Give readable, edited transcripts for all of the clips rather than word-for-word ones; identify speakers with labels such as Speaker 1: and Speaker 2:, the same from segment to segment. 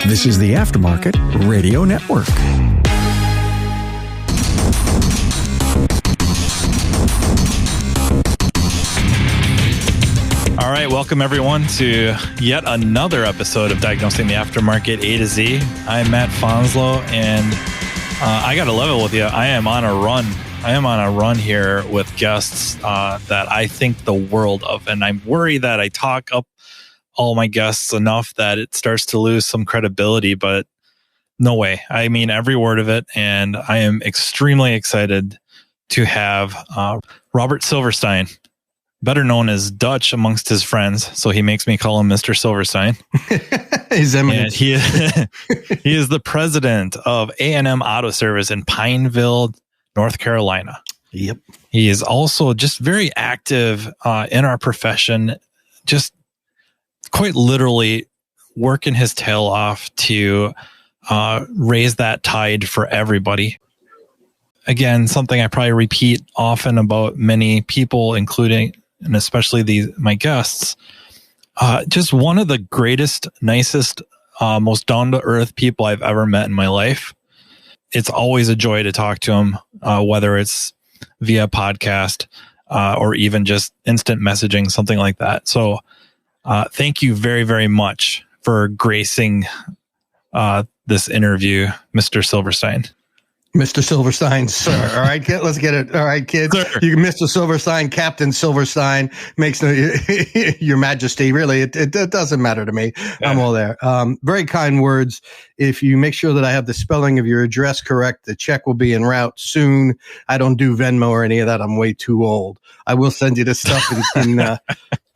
Speaker 1: This is the Aftermarket Radio Network.
Speaker 2: All right, welcome everyone to yet another episode of Diagnosing the Aftermarket A to Z. I'm Matt Fanslow, and I got to level with you. I am on a run. I am on a run here with guests that I think the world of, and I'm worried that I talk up all my guests enough that it starts to lose some credibility, but no way. I mean every word of it, and I am extremely excited to have Robert Silverstein, better known as Dutch amongst his friends, so he makes me call him Mr. Silverstein. And he is the president of A&M Auto Service in Pineville, North Carolina.
Speaker 3: Yep.
Speaker 2: He is also just very active in our profession, just quite literally working his tail off to raise that tide for everybody. Again, something I probably repeat often about many people, including and especially my guests. Just one of the greatest, nicest, most down-to-earth people I've ever met in my life. It's always a joy to talk to him, whether it's via podcast or even just instant messaging, something like that. So thank you very, very much for gracing this interview, Mr. Silverstein.
Speaker 3: Mr. Silverstein, sir. All right, let's get it. All right, kids. Sir. You can Mr. Silverstein, Captain Silverstein, makes no, your majesty. Really, it doesn't matter to me. Yeah. I'm all there. Very kind words. If you make sure that I have the spelling of your address correct, the check will be en route soon. I don't do Venmo or any of that. I'm way too old. I will send you the stuff in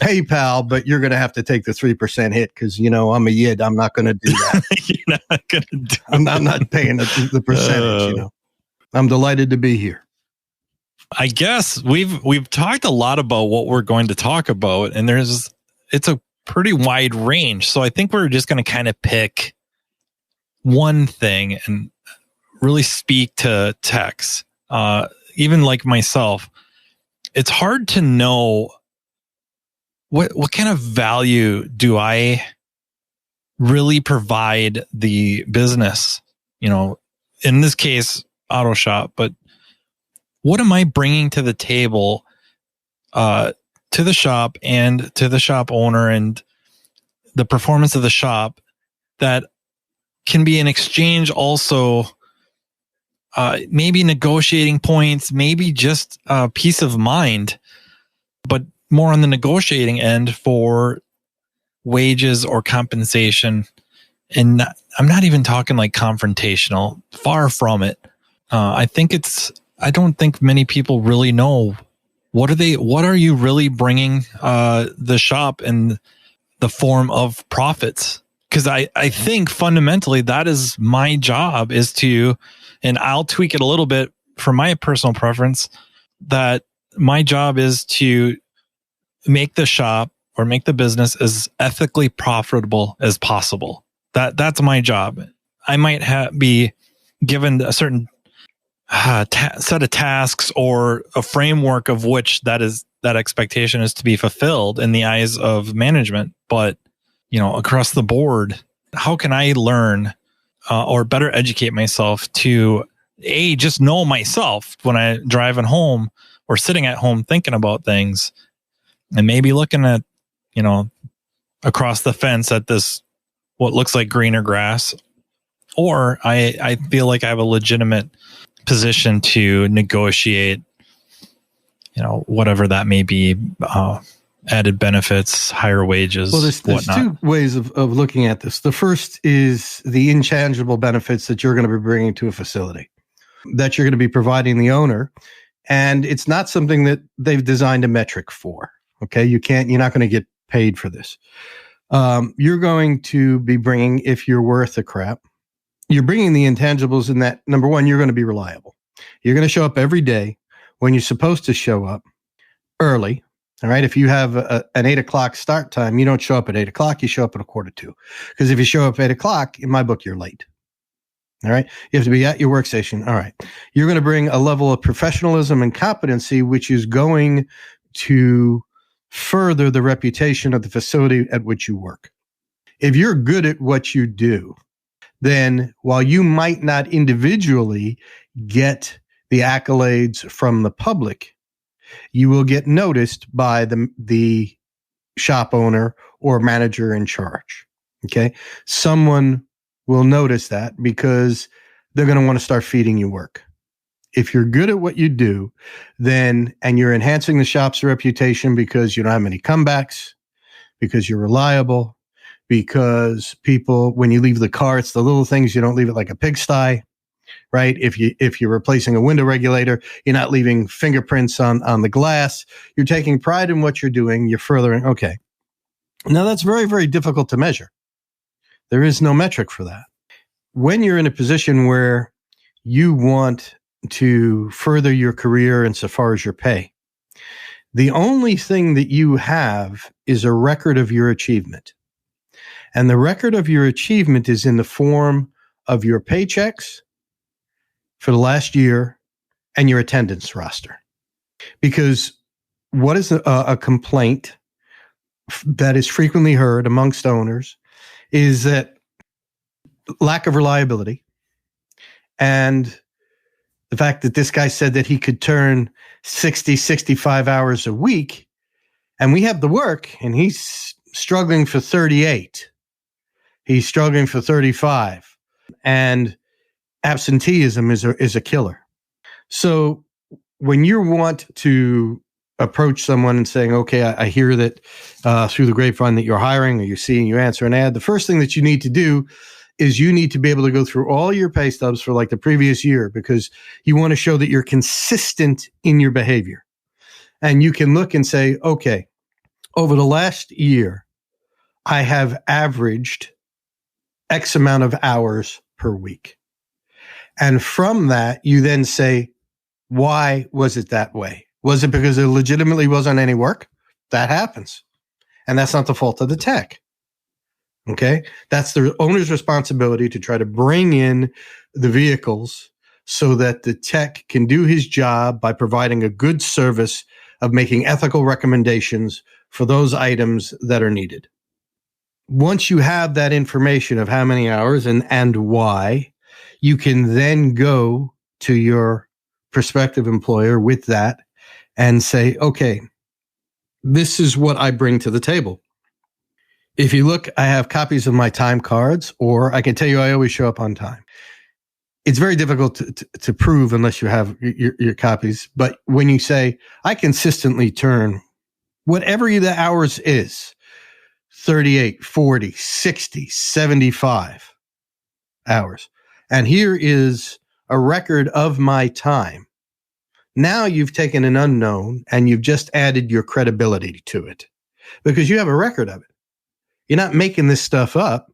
Speaker 3: PayPal, but you're going to have to take the 3% hit because, you know, I'm a yid. I'm not going to do that.
Speaker 2: You're not going to do
Speaker 3: I'm not paying the percentage, you know. I'm delighted to be here.
Speaker 2: I guess we've talked a lot about what we're going to talk about, and it's a pretty wide range. So I think we're just going to kind of pick one thing and really speak to techs. Even like myself, it's hard to know what kind of value do I really provide the business, you know, in this case, auto shop, but what am I bringing to the table, to the shop and to the shop owner and the performance of the shop that can be in exchange also, maybe negotiating points, maybe just peace of mind, but more on the negotiating end for wages or compensation. And I'm not even talking like confrontational, far from it. I don't think many people really know what are you really bringing the shop in the form of profits? Because I think fundamentally that is my job is to, and I'll tweak it a little bit for my personal preference, that my job is to make the shop or make the business as ethically profitable as possible. That's my job. I might be given a certain set of tasks or a framework of which that expectation is to be fulfilled in the eyes of management. But, you know, across the board, how can I learn or better educate myself to just know myself when I'm driving home or sitting at home thinking about things and maybe looking at, you know, across the fence at this, what looks like greener grass, or I feel like I have a legitimate position to negotiate, you know, whatever that may be, added benefits, higher wages,
Speaker 3: well, there's two ways of looking at this. The first is the intangible benefits that you're going to be bringing to a facility, that you're going to be providing the owner. And it's not something that they've designed a metric for. Okay. You're not going to get paid for this. You're going to be bringing, if you're worth a crap, you're bringing the intangibles in that, number one, you're going to be reliable. You're going to show up every day when you're supposed to show up early. All right. If you have an 8:00 start time, you don't show up at 8:00. You show up at 1:45. Because if you show up at 8:00, in my book, you're late. All right. You have to be at your workstation. All right. You're going to bring a level of professionalism and competency, which is going to further the reputation of the facility at which you work. If you're good at what you do, then while you might not individually get the accolades from the public, you will get noticed by the shop owner or manager in charge. Okay. Someone will notice that because they're going to want to start feeding you work. If you're good at what you do, then, and you're enhancing the shop's reputation because you don't have many comebacks, because you're reliable, because people, when you leave the car, it's the little things, you don't leave it like a pigsty, right? If you're replacing a window regulator, you're not leaving fingerprints on the glass. You're taking pride in what you're doing. You're furthering. Okay. Now that's very, very difficult to measure. There is no metric for that. When you're in a position where you want to further your career insofar as your pay, the only thing that you have is a record of your achievement. And the record of your achievement is in the form of your paychecks for the last year and your attendance roster. Because what is a complaint that is frequently heard amongst owners is that lack of reliability and the fact that this guy said that he could turn 60, 65 hours a week, and we have the work, and he's struggling for 38. He's struggling for 35. And absenteeism is a killer. So when you want to approach someone and saying, okay, I hear that through the grapevine that you're hiring, or you're seeing you answer an ad, the first thing that you need to do is you need to be able to go through all your pay stubs for like the previous year, because you want to show that you're consistent in your behavior. And you can look and say, okay, over the last year, I have averaged X amount of hours per week. And from that, you then say, why was it that way? Was it because there legitimately wasn't any work? That happens. And that's not the fault of the tech. Okay. That's the owner's responsibility to try to bring in the vehicles so that the tech can do his job by providing a good service of making ethical recommendations for those items that are needed. Once you have that information of how many hours and why, you can then go to your prospective employer with that and say, okay, this is what I bring to the table. If you look, I have copies of my time cards, or I can tell you I always show up on time. It's very difficult to prove unless you have your copies. But when you say, I consistently turn whatever the hours is, 38, 40, 60, 75 hours. And here is a record of my time. Now you've taken an unknown and you've just added your credibility to it because you have a record of it. You're not making this stuff up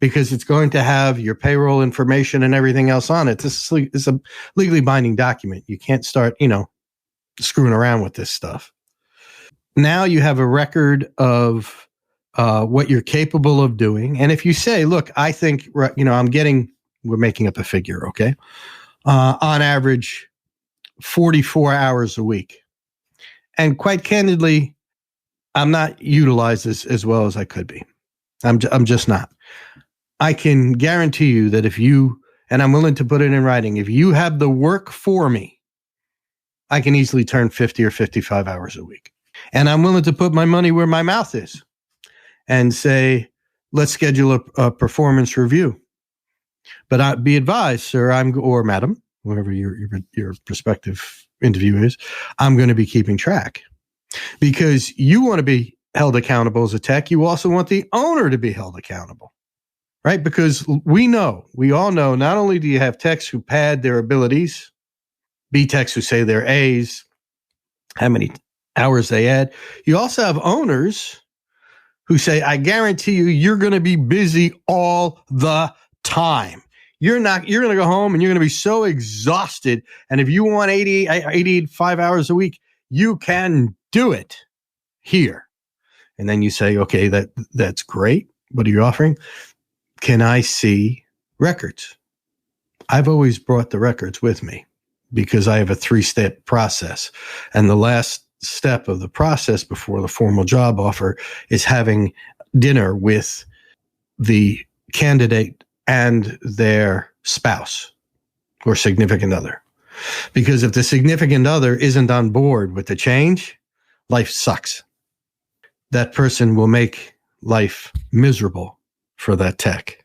Speaker 3: because it's going to have your payroll information and everything else on it. This is a legally binding document. You can't start, screwing around with this stuff. Now you have a record of what you're capable of doing. And if you say, look, I think, we're making up a figure, okay? On average, 44 hours a week. And quite candidly, I'm not utilized as well as I could be. I'm just not. I can guarantee you that if you, and I'm willing to put it in writing, if you have the work for me, I can easily turn 50 or 55 hours a week. And I'm willing to put my money where my mouth is and say, let's schedule a performance review. But be advised, sir, or madam, whoever your prospective interview is, I'm going to be keeping track. Because you want to be held accountable as a tech. You also want the owner to be held accountable, right? Because we all know, not only do you have techs who pad their abilities, B techs who say they're A's, how many hours they add. You also have owners who say, I guarantee you're going to be busy all the time. You're going to go home and you're going to be so exhausted. And if you want 85 hours a week, you can do it here. And then you say, okay, that's great. What are you offering? Can I see records? I've always brought the records with me because I have a 3-step process. And the last step of the process before the formal job offer is having dinner with the candidate and their spouse or significant other. Because if the significant other isn't on board with the change, life sucks. That person will make life miserable for that tech.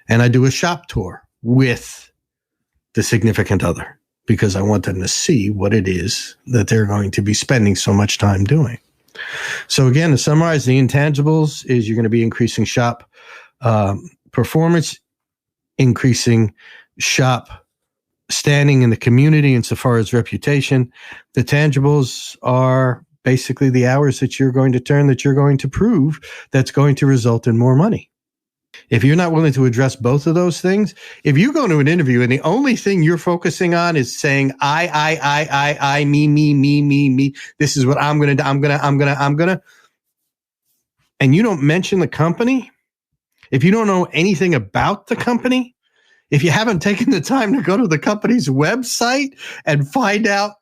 Speaker 3: And I do a shop tour with the significant other because I want them to see what it is that they're going to be spending so much time doing. So again, to summarize, the intangibles is you're going to be increasing shop performance, increasing shop standing in the community insofar as reputation. The tangibles are basically the hours that you're going to turn, that you're going to prove, that's going to result in more money. If you're not willing to address both of those things, if you go to an interview and the only thing you're focusing on is saying, I, me, this is what I'm going to do, I'm going to, and you don't mention the company, if you don't know anything about the company, if you haven't taken the time to go to the company's website and find out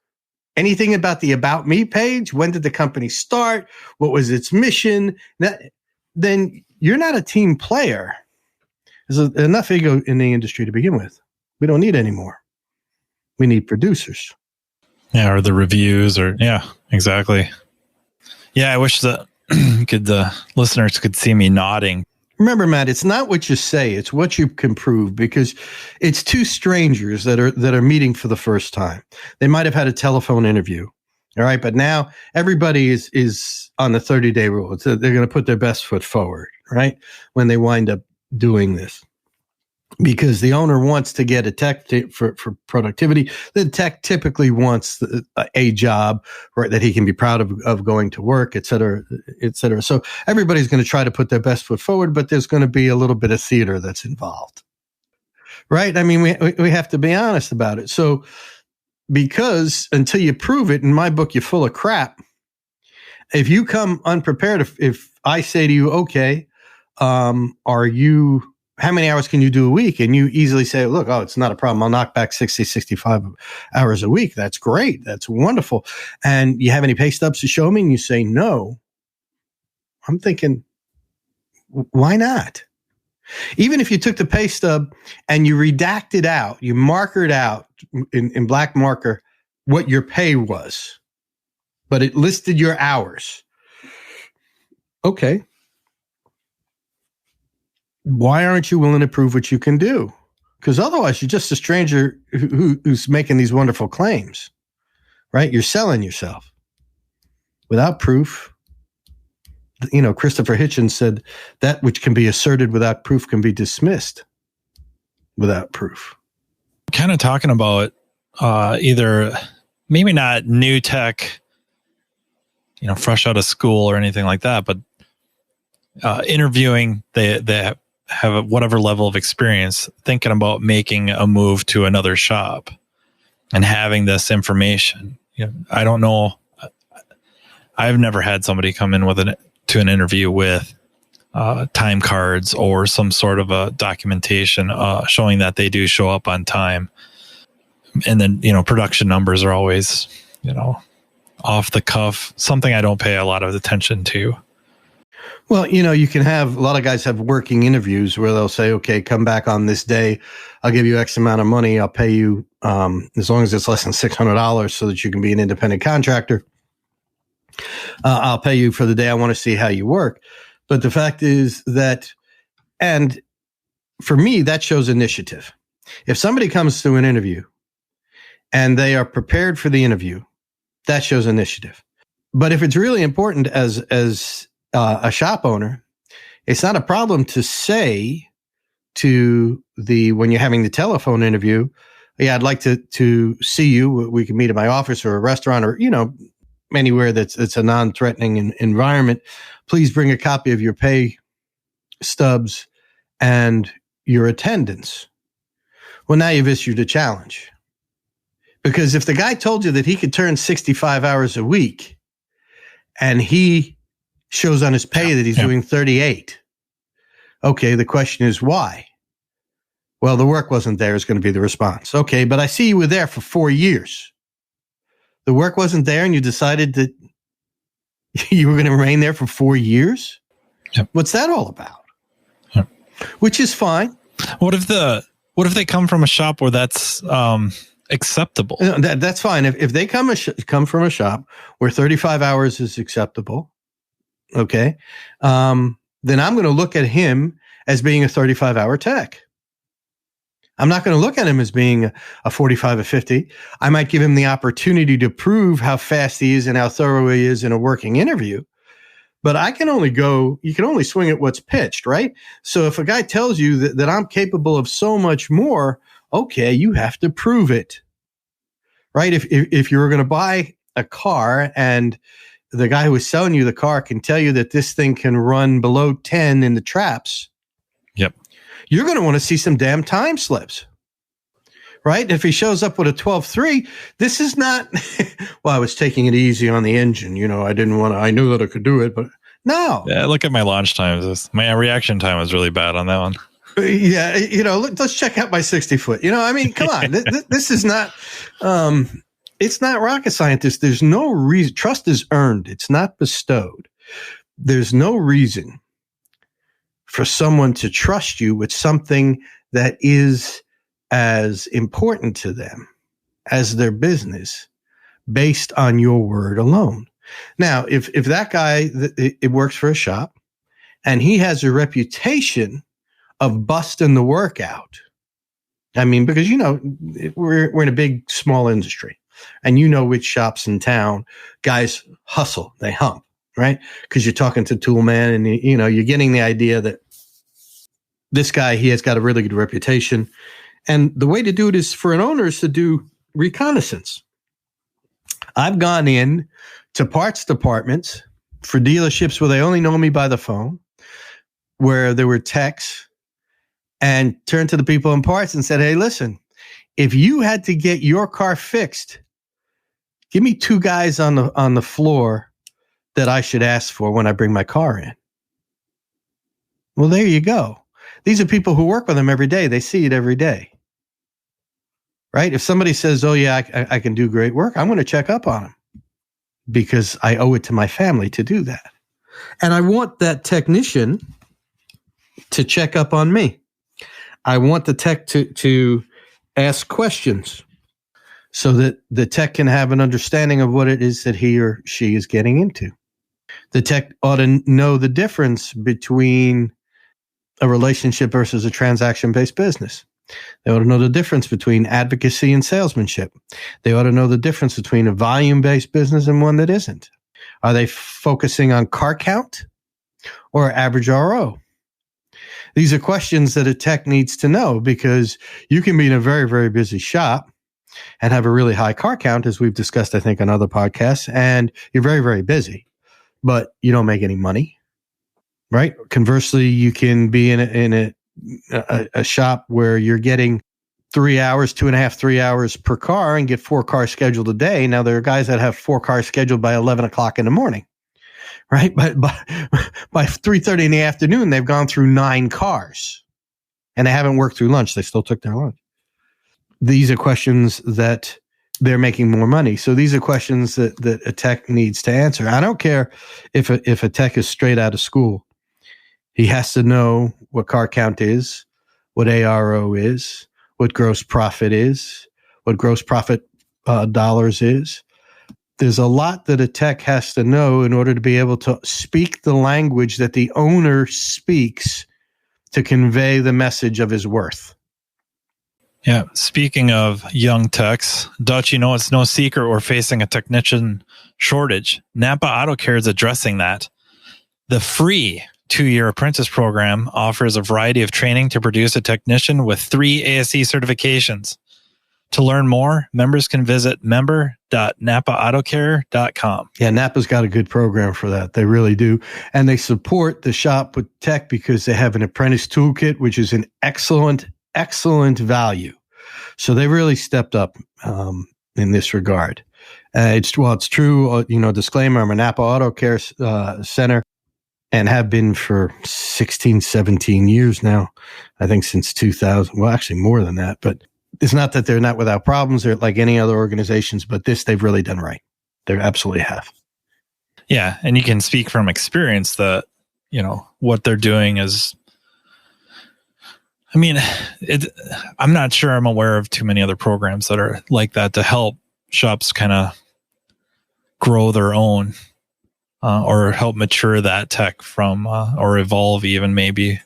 Speaker 3: anything about the About Me page, when did the company start, what was its mission, then you're not a team player. There's enough ego in the industry to begin with. We don't need any more. We need producers.
Speaker 2: Yeah, or the reviews, or yeah, exactly. Yeah, I wish the listeners could see me nodding.
Speaker 3: Remember, Matt, it's not what you say, it's what you can prove, because it's two strangers that are meeting for the first time. They might have had a telephone interview. All right. But now everybody is on the 30-day rule. They're going to put their best foot forward, right? When they wind up doing this, because the owner wants to get a tech for productivity. The tech typically wants a job, right, that he can be proud of going to work, et cetera, et cetera. So everybody's going to try to put their best foot forward, but there's going to be a little bit of theater that's involved, right? I mean, we have to be honest about it. So, because until you prove it, in my book, you're full of crap. If you come unprepared, if I say to you, okay, how many hours can you do a week? And you easily say, look, it's not a problem. I'll knock back 60, 65 hours a week. That's great. That's wonderful. And you have any pay stubs to show me? And you say, no. I'm thinking, why not? Even if you took the pay stub and you redacted out, you markered out in black marker what your pay was, but it listed your hours. Okay. Why aren't you willing to prove what you can do? Because otherwise you're just a stranger who's making these wonderful claims, right? You're selling yourself without proof. You know, Christopher Hitchens said that which can be asserted without proof can be dismissed without proof.
Speaker 2: Kind of talking about either maybe not new tech, fresh out of school or anything like that, but interviewing, they have whatever level of experience, thinking about making a move to another shop and having this information. I don't know. I've never had somebody come in to an interview with time cards or some sort of a documentation showing that they do show up on time. And then, production numbers are always, off the cuff, something I don't pay a lot of attention to.
Speaker 3: Well, you can have, a lot of guys have working interviews where they'll say, okay, come back on this day. I'll give you X amount of money. I'll pay you as long as it's less than $600 so that you can be an independent contractor. I'll pay you for the day. I want to see how you work. But the fact is that, and for me, that shows initiative. If somebody comes to an interview and they are prepared for the interview, that shows initiative. But if it's really important as a shop owner, it's not a problem to say to when you're having the telephone interview, yeah, I'd like to see you. We can meet at my office or a restaurant or, anywhere that's a non-threatening environment. Please bring a copy of your pay stubs and your attendance. Well, now you've issued a challenge. Because if the guy told you that he could turn 65 hours a week and he shows on his pay that he's doing 38, okay, the question is why? Well, the work wasn't there is going to be the response. Okay, but I see you were there for 4 years. The work wasn't there and you decided that you were going to remain there for 4 years?
Speaker 2: Yep.
Speaker 3: What's that all about?
Speaker 2: Yep.
Speaker 3: Which is fine.
Speaker 2: What if they come from a shop where that's acceptable?
Speaker 3: That's fine. If they come from a shop where 35 hours is acceptable, okay, then I'm going to look at him as being a 35-hour tech. I'm not going to look at him as being a 45 or 50. I might give him the opportunity to prove how fast he is and how thorough he is in a working interview. But you can only swing at what's pitched, right? So if a guy tells you that I'm capable of so much more, okay, you have to prove it, right? If you were going to buy a car and the guy who is selling you the car can tell you that this thing can run below 10 in the traps,
Speaker 2: yep,
Speaker 3: you're going to want to see some damn time slips, right? If he shows up with a 12.3, this is not, well, I was taking it easy on the engine. I knew that I could do it, but no.
Speaker 2: Yeah, look at my launch times. My reaction time was really bad on that one.
Speaker 3: Yeah, let's check out my 60-foot. Come on. This is not, it's not rocket science. There's no reason. Trust is earned. It's not bestowed. There's no reason for someone to trust you with something that is as important to them as their business based on your word alone. Now, if that guy, it works for a shop and he has a reputation of busting the work out. Because, we're in a big, small industry and which shops in town, guys hustle, they hump, right? Because you're talking to tool man and, you're getting the idea that this guy, he has got a really good reputation. And the way to do it is for an owner is to do reconnaissance. I've gone in to parts departments for dealerships where they only know me by the phone, where there were techs, and turned to the people in parts and said, hey, listen, if you had to get your car fixed, give me 2 guys on the floor that I should ask for when I bring my car in. Well, there you go. These are people who work with them every day. They see it every day. Right? If somebody says, oh, yeah, I can do great work, I'm going to check up on them because I owe it to my family to do that. And I want that technician to check up on me. I want the tech to ask questions so that the tech can have an understanding of what it is that he or she is getting into. The tech ought to know the difference between a relationship versus a transaction-based business. They ought to know the difference between advocacy and salesmanship. They ought to know the difference between a volume-based business and one that isn't. Are they focusing on car count or average RO? These are questions that a tech needs to know because you can be in a very, very busy shop and have a really high car count, as we've discussed, I think, on other podcasts, and you're very, very busy, but you don't make any money. Right. Conversely, you can be in a shop where you're getting 3 hours, 2.5, 3 hours per car and get 4 cars scheduled a day. Now, there are guys that have 4 cars scheduled by 11 o'clock in the morning. Right. But by 3:30 in the afternoon, they've gone through 9 cars and they haven't worked through lunch. They still took their lunch. These are questions that they're making more money. So these are questions that a tech needs to answer. I don't care if a tech is straight out of school. He has to know what car count is, what ARO is, what gross profit is, what gross profit dollars is. There's a lot that a tech has to know in order to be able to speak the language that the owner speaks to convey the message of his worth.
Speaker 2: Yeah. Speaking of young techs, Dutch, it's no secret we're facing a technician shortage. Napa Auto Care is addressing that. The free 2-year apprentice program offers a variety of training to produce a technician with 3 ASE certifications. To learn more, members can visit member.napaautocare.com.
Speaker 3: Yeah, Napa's got a good program for that. They really do. And they support the shop with tech because they have an apprentice toolkit, which is an excellent value. So they really stepped up in this regard. It's true. Disclaimer, I'm a Napa Auto Care Center and have been for 16, 17 years now. I think since 2000. Well, actually more than that, but it's not that they're not without problems. They're like any other organizations, but this they've really done right. They absolutely have.
Speaker 2: Yeah. And you can speak from experience that, what they're doing is, I mean, I'm not sure I'm aware of too many other programs that are like that to help shops kind of grow their own or help mature that tech from or evolve even maybe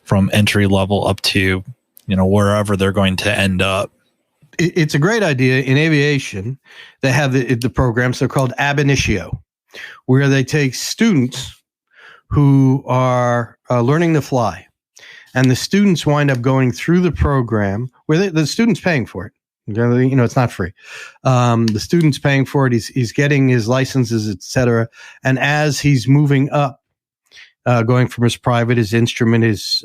Speaker 2: from entry level up to, wherever they're going to end up.
Speaker 3: It's a great idea. In aviation, they have the programs, they're called ab initio, where they take students who are learning to fly. And the students wind up going through the program where the student's paying for it. It's not free. The student's paying for it. He's getting his licenses, et cetera. And as he's moving up, going from his private, his instrument, his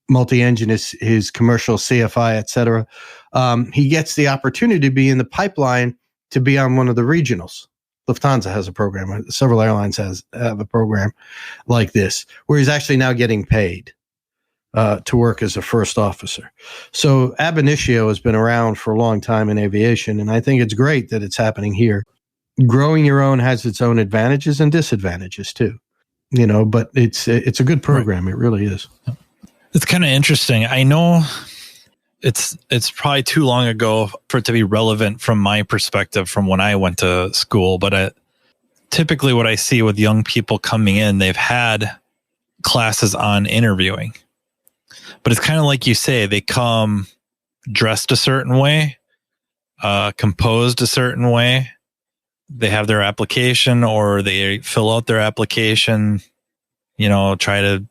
Speaker 3: multi-engine, his commercial CFI, et cetera, he gets the opportunity to be in the pipeline to be on one of the regionals. Lufthansa has a program. Several airlines have a program like this, where he's actually now getting paid to work as a first officer. So ab initio has been around for a long time in aviation, and I think it's great that it's happening here. Growing your own has its own advantages and disadvantages too, but it's a good program. Right. It really is.
Speaker 2: It's kind of interesting. I know it's probably too long ago for it to be relevant from my perspective from when I went to school, but typically what I see with young people coming in, they've had classes on interviewing. But it's kind of like you say, they come dressed a certain way, composed a certain way. They have their application or they fill out their application, try to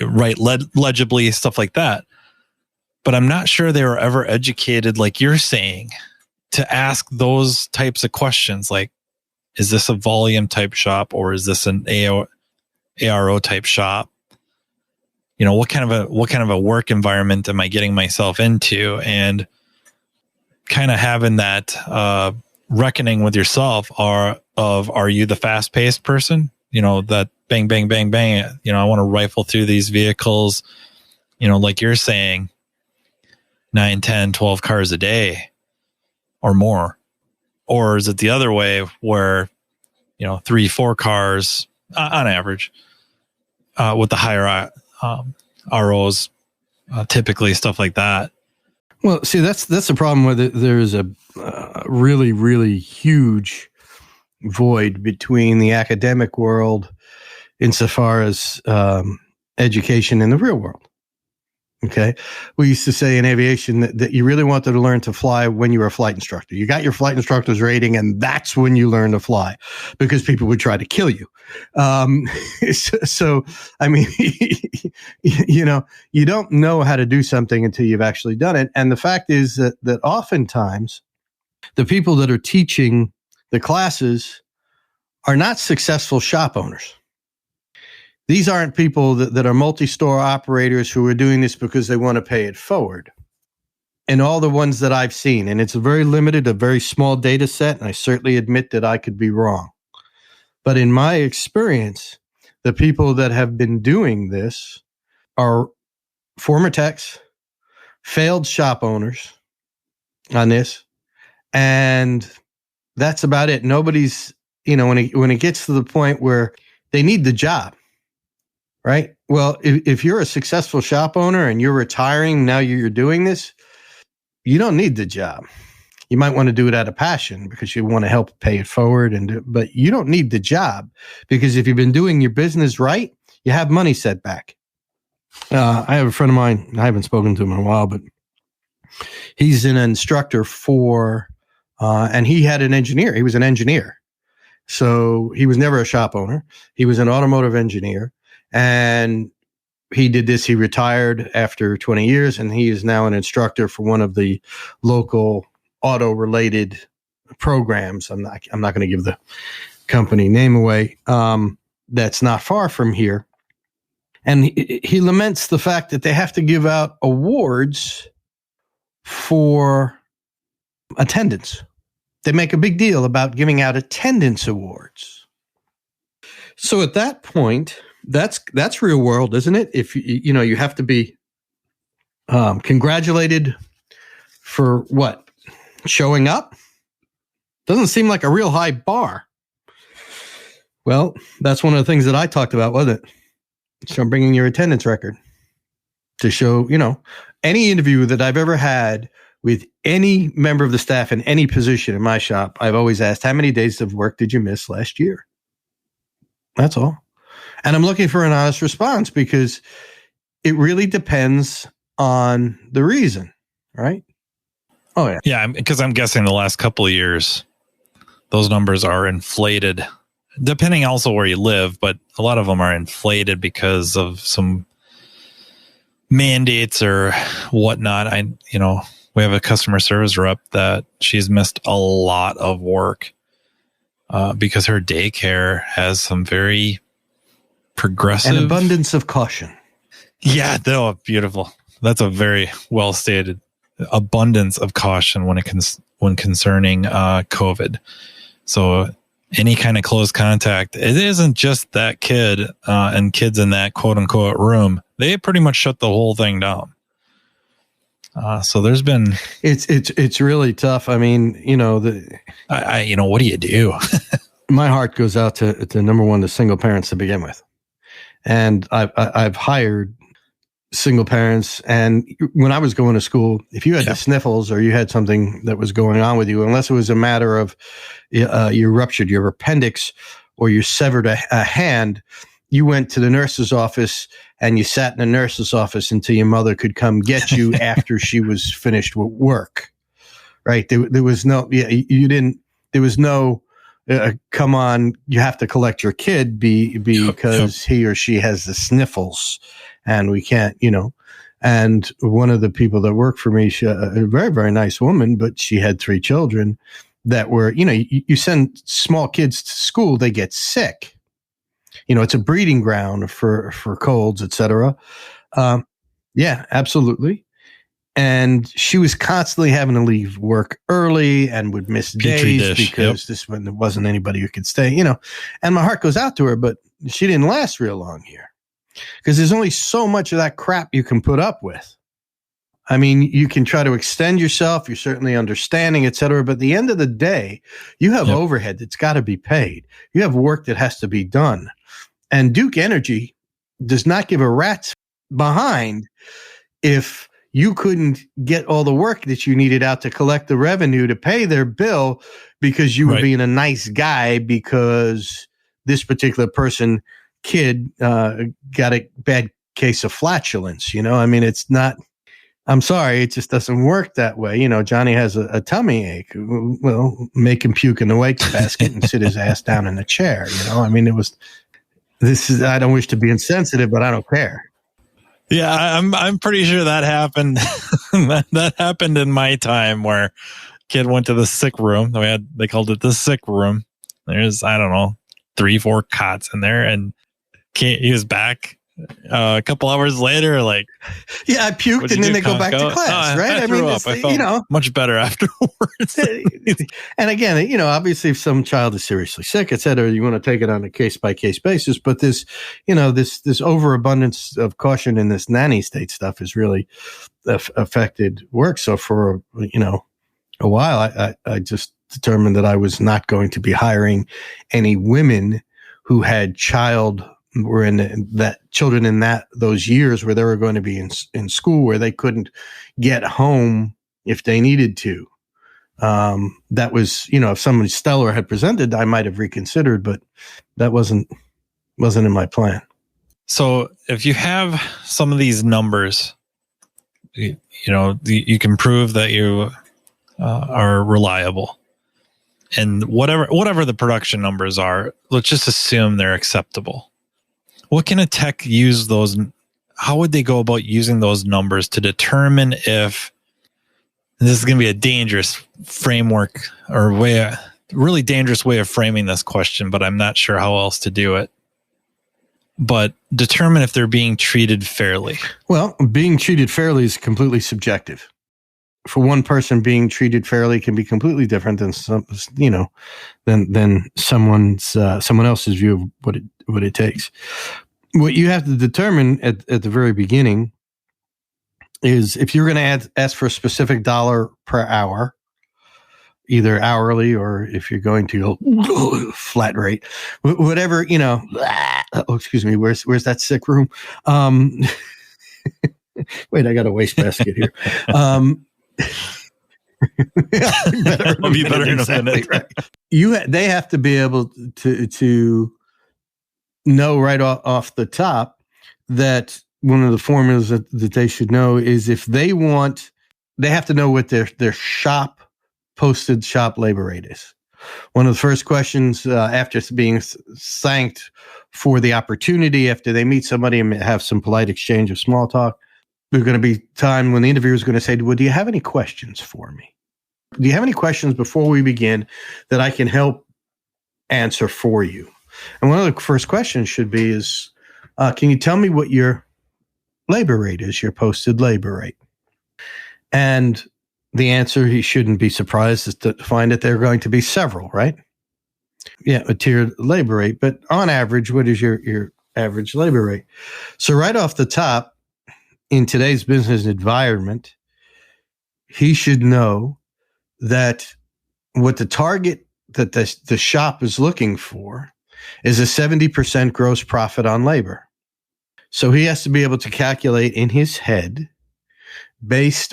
Speaker 2: write legibly, stuff like that. But I'm not sure they were ever educated, like you're saying, to ask those types of questions. Like, is this a volume type shop or is this an ARO type shop? What kind of a work environment am I getting myself into? And kind of having that reckoning with yourself are you the fast paced person? That bang, bang, bang, bang. I want to rifle through these vehicles, like you're saying, 9, 10, 12 cars a day or more. Or is it the other way where, 3, 4 cars on average with the higher ROs, typically stuff like that.
Speaker 3: Well, see, that's the problem where there's a really, really huge void between the academic world insofar as education in the real world. Okay. We used to say in aviation that you really wanted to learn to fly when you were a flight instructor. You got your flight instructor's rating, and that's when you learn to fly, because people would try to kill you. So, I mean, you don't know how to do something until you've actually done it. And the fact is that oftentimes the people that are teaching the classes are not successful shop owners. These aren't people that are multi-store operators who are doing this because they want to pay it forward. And all the ones that I've seen, and it's a very small data set, and I certainly admit that I could be wrong. But in my experience, the people that have been doing this are former techs, failed shop owners on this, and that's about it. Nobody's, when it gets to the point where they need the job. Right. Well, if you're a successful shop owner and you're retiring, now you're doing this, you don't need the job. You might want to do it out of passion because you want to help pay it forward, but you don't need the job, because if you've been doing your business right, you have money set back. I have a friend of mine, I haven't spoken to him in a while, but he's an instructor and he had an engineer. He was an engineer. So he was never a shop owner. He was an automotive engineer. And he did this. He retired after 20 years, and he is now an instructor for one of the local auto-related programs. I'm not going to give the company name away. That's not far from here. And he laments the fact that they have to give out awards for attendance. They make a big deal about giving out attendance awards. So at that point, that's real world, isn't it? If you have to be congratulated for what? Showing up? Doesn't seem like a real high bar. Well, that's one of the things that I talked about, wasn't it? So bringing your attendance record. to show, any interview that I've ever had with any member of the staff in any position in my shop, I've always asked, how many days of work did you miss last year? That's all. And I'm looking for an honest response because it really depends on the reason, right? Oh, yeah.
Speaker 2: Yeah, because I'm guessing the last couple of years, those numbers are inflated, depending also where you live, but a lot of them are inflated because of some mandates or whatnot. We have a customer service rep that she's missed a lot of work because her daycare has some very progressive...
Speaker 3: An abundance of caution.
Speaker 2: Yeah, they're beautiful. That's a very well stated abundance of caution when concerning COVID. So any kind of close contact, it isn't just that kid and kids in that quote unquote room. They pretty much shut the whole thing down. So there's been,
Speaker 3: it's really tough. I mean,
Speaker 2: what do you do?
Speaker 3: My heart goes out to number one, the single parents to begin with. And I've hired single parents. And when I was going to school, if you had the sniffles or you had something that was going on with you, unless it was a matter of you ruptured your appendix or you severed a hand, you went to the nurse's office and you sat in the nurse's office until your mother could come get you after she was finished with work. Right. There was no, there was no, come on, you have to collect your kid because he or she has the sniffles and we can't, and one of the people that worked for me, she, a very, very nice woman, but she had 3 children that were, you send small kids to school, they get sick. It's a breeding ground for colds, et cetera. Yeah, absolutely. And she was constantly having to leave work early and would miss days because this one, there wasn't anybody who could stay, and my heart goes out to her, but she didn't last real long here because there's only so much of that crap you can put up with. I mean, you can try to extend yourself. You're certainly understanding, et cetera. But at the end of the day, you have overhead that's got to be paid. You have work that has to be done. And Duke Energy does not give a rat's behind if you couldn't get all the work that you needed out to collect the revenue to pay their bill because you were being a nice guy because this particular kid got a bad case of flatulence. I mean, it's not, I'm sorry, it just doesn't work that way. Johnny has a tummy ache. Well, make him puke in the wastebasket and sit his ass down in a chair. I mean, I don't wish to be insensitive, but I don't care.
Speaker 2: Yeah, I'm pretty sure that happened. that happened in my time where kid went to the sick room. They called it the sick room. There's 3-4 cots in there, and he was back a couple hours later. Like,
Speaker 3: yeah, I puked, and then they go back to class, right?
Speaker 2: I threw up. I felt much better afterwards.
Speaker 3: And again, obviously, if some child is seriously sick, et cetera, you want to take it on a case by case basis. But this, this overabundance of caution in this nanny state stuff has really affected work. So for a while, I just determined that I was not going to be hiring any women who had children in those years where they were going to be in school where they couldn't get home if they needed to. That was, if somebody stellar had presented, I might have reconsidered, but that wasn't in my plan.
Speaker 2: So if you have some of these numbers, you can prove that you are reliable, and whatever the production numbers are, let's just assume they're acceptable. What can a tech use those? How would they go about using those numbers to determine if this is going to be a dangerous framework or really dangerous way of framing this question, but I'm not sure how else to do it. But determine if they're being treated fairly. Well,
Speaker 3: being treated fairly is completely subjective. For one person, being treated fairly can be completely different than someone else's view of what it takes. What you have to determine at the very beginning is if you're going to ask for a specific dollar per hour, either hourly or if you're going to go flat rate, whatever, oh, excuse me, where's that sick room? Wait, I got a wastebasket here.
Speaker 2: I'll be better in a minute.
Speaker 3: Right. They have to be able to know right off the top that one of the formulas that they should know is if they have to know what their posted shop labor rate is. One of the first questions after being thanked for the opportunity, after they meet somebody and have some polite exchange of small talk, there's going to be time when the interviewer is going to say, well, do you have any questions for me? Do you have any questions before we begin that I can help answer for you? And one of the first questions should be is, can you tell me what your labor rate is, your posted labor rate? And the answer, he shouldn't be surprised, is to find that there are going to be several, right? Yeah, a tiered labor rate. But on average, what is your average labor rate? So right off the top, in today's business environment, he should know that what the target that the shop is looking for is a 70% gross profit on labor. So he has to be able to calculate in his head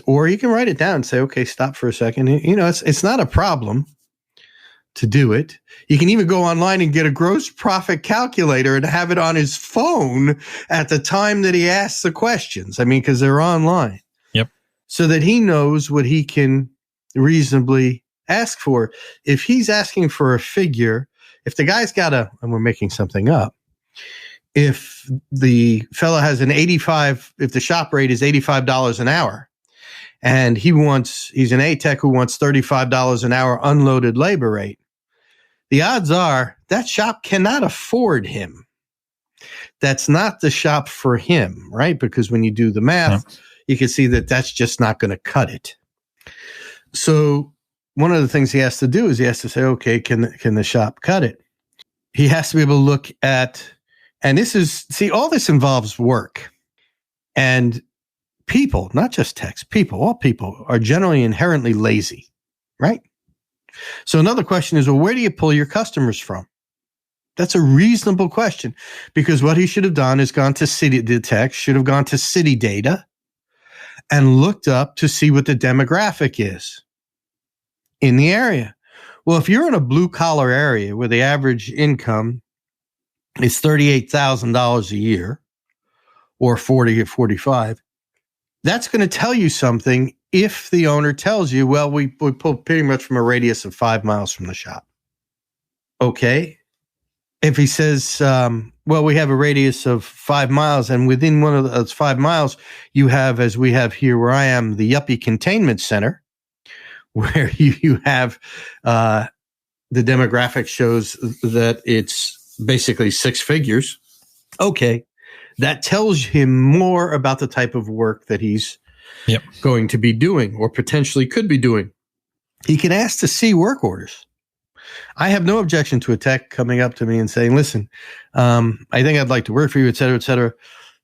Speaker 3: or you can write it down and say, okay, stop for a second. It's not a problem to do it. You can even go online and get a gross profit calculator and have it on his phone at the time that he asks the questions. I mean, because they're online.
Speaker 2: Yep.
Speaker 3: So that he knows what he can reasonably ask for. If he's asking for a figure, if the guy's got and we're making something up, if the fellow has if the shop rate is $85 an hour and he's an A-Tech who wants $35 an hour unloaded labor rate, the odds are that shop cannot afford him. That's not the shop for him, right? Because when you do the math, you can see that that's just not going to cut it. So one of the things he has to do is he has to say, okay, can the shop cut it? He has to be able to look at, and all this involves work. And people, not just techs, all people are generally inherently lazy, right? So another question is, well, where do you pull your customers from? That's a reasonable question, because what he should have done is the tech should have gone to city data and looked up to see what the demographic is in the area. Well, if you're in a blue collar area where the average income is $38,000 a year or 40 or 45, that's going to tell you something if the owner tells you, well, we pull pretty much from a radius of 5 miles from the shop. Okay. If he says, well, we have a radius of 5 miles, and within one of those 5 miles, you have, as we have here where I am, the Yuppie Containment Center, where you have the demographic shows that it's basically 6 figures. Okay. That tells him more about the type of work that he's going to be doing or potentially could be doing. He can ask to see work orders. I have no objection to a tech coming up to me and saying, listen, I think I'd like to work for you, et cetera,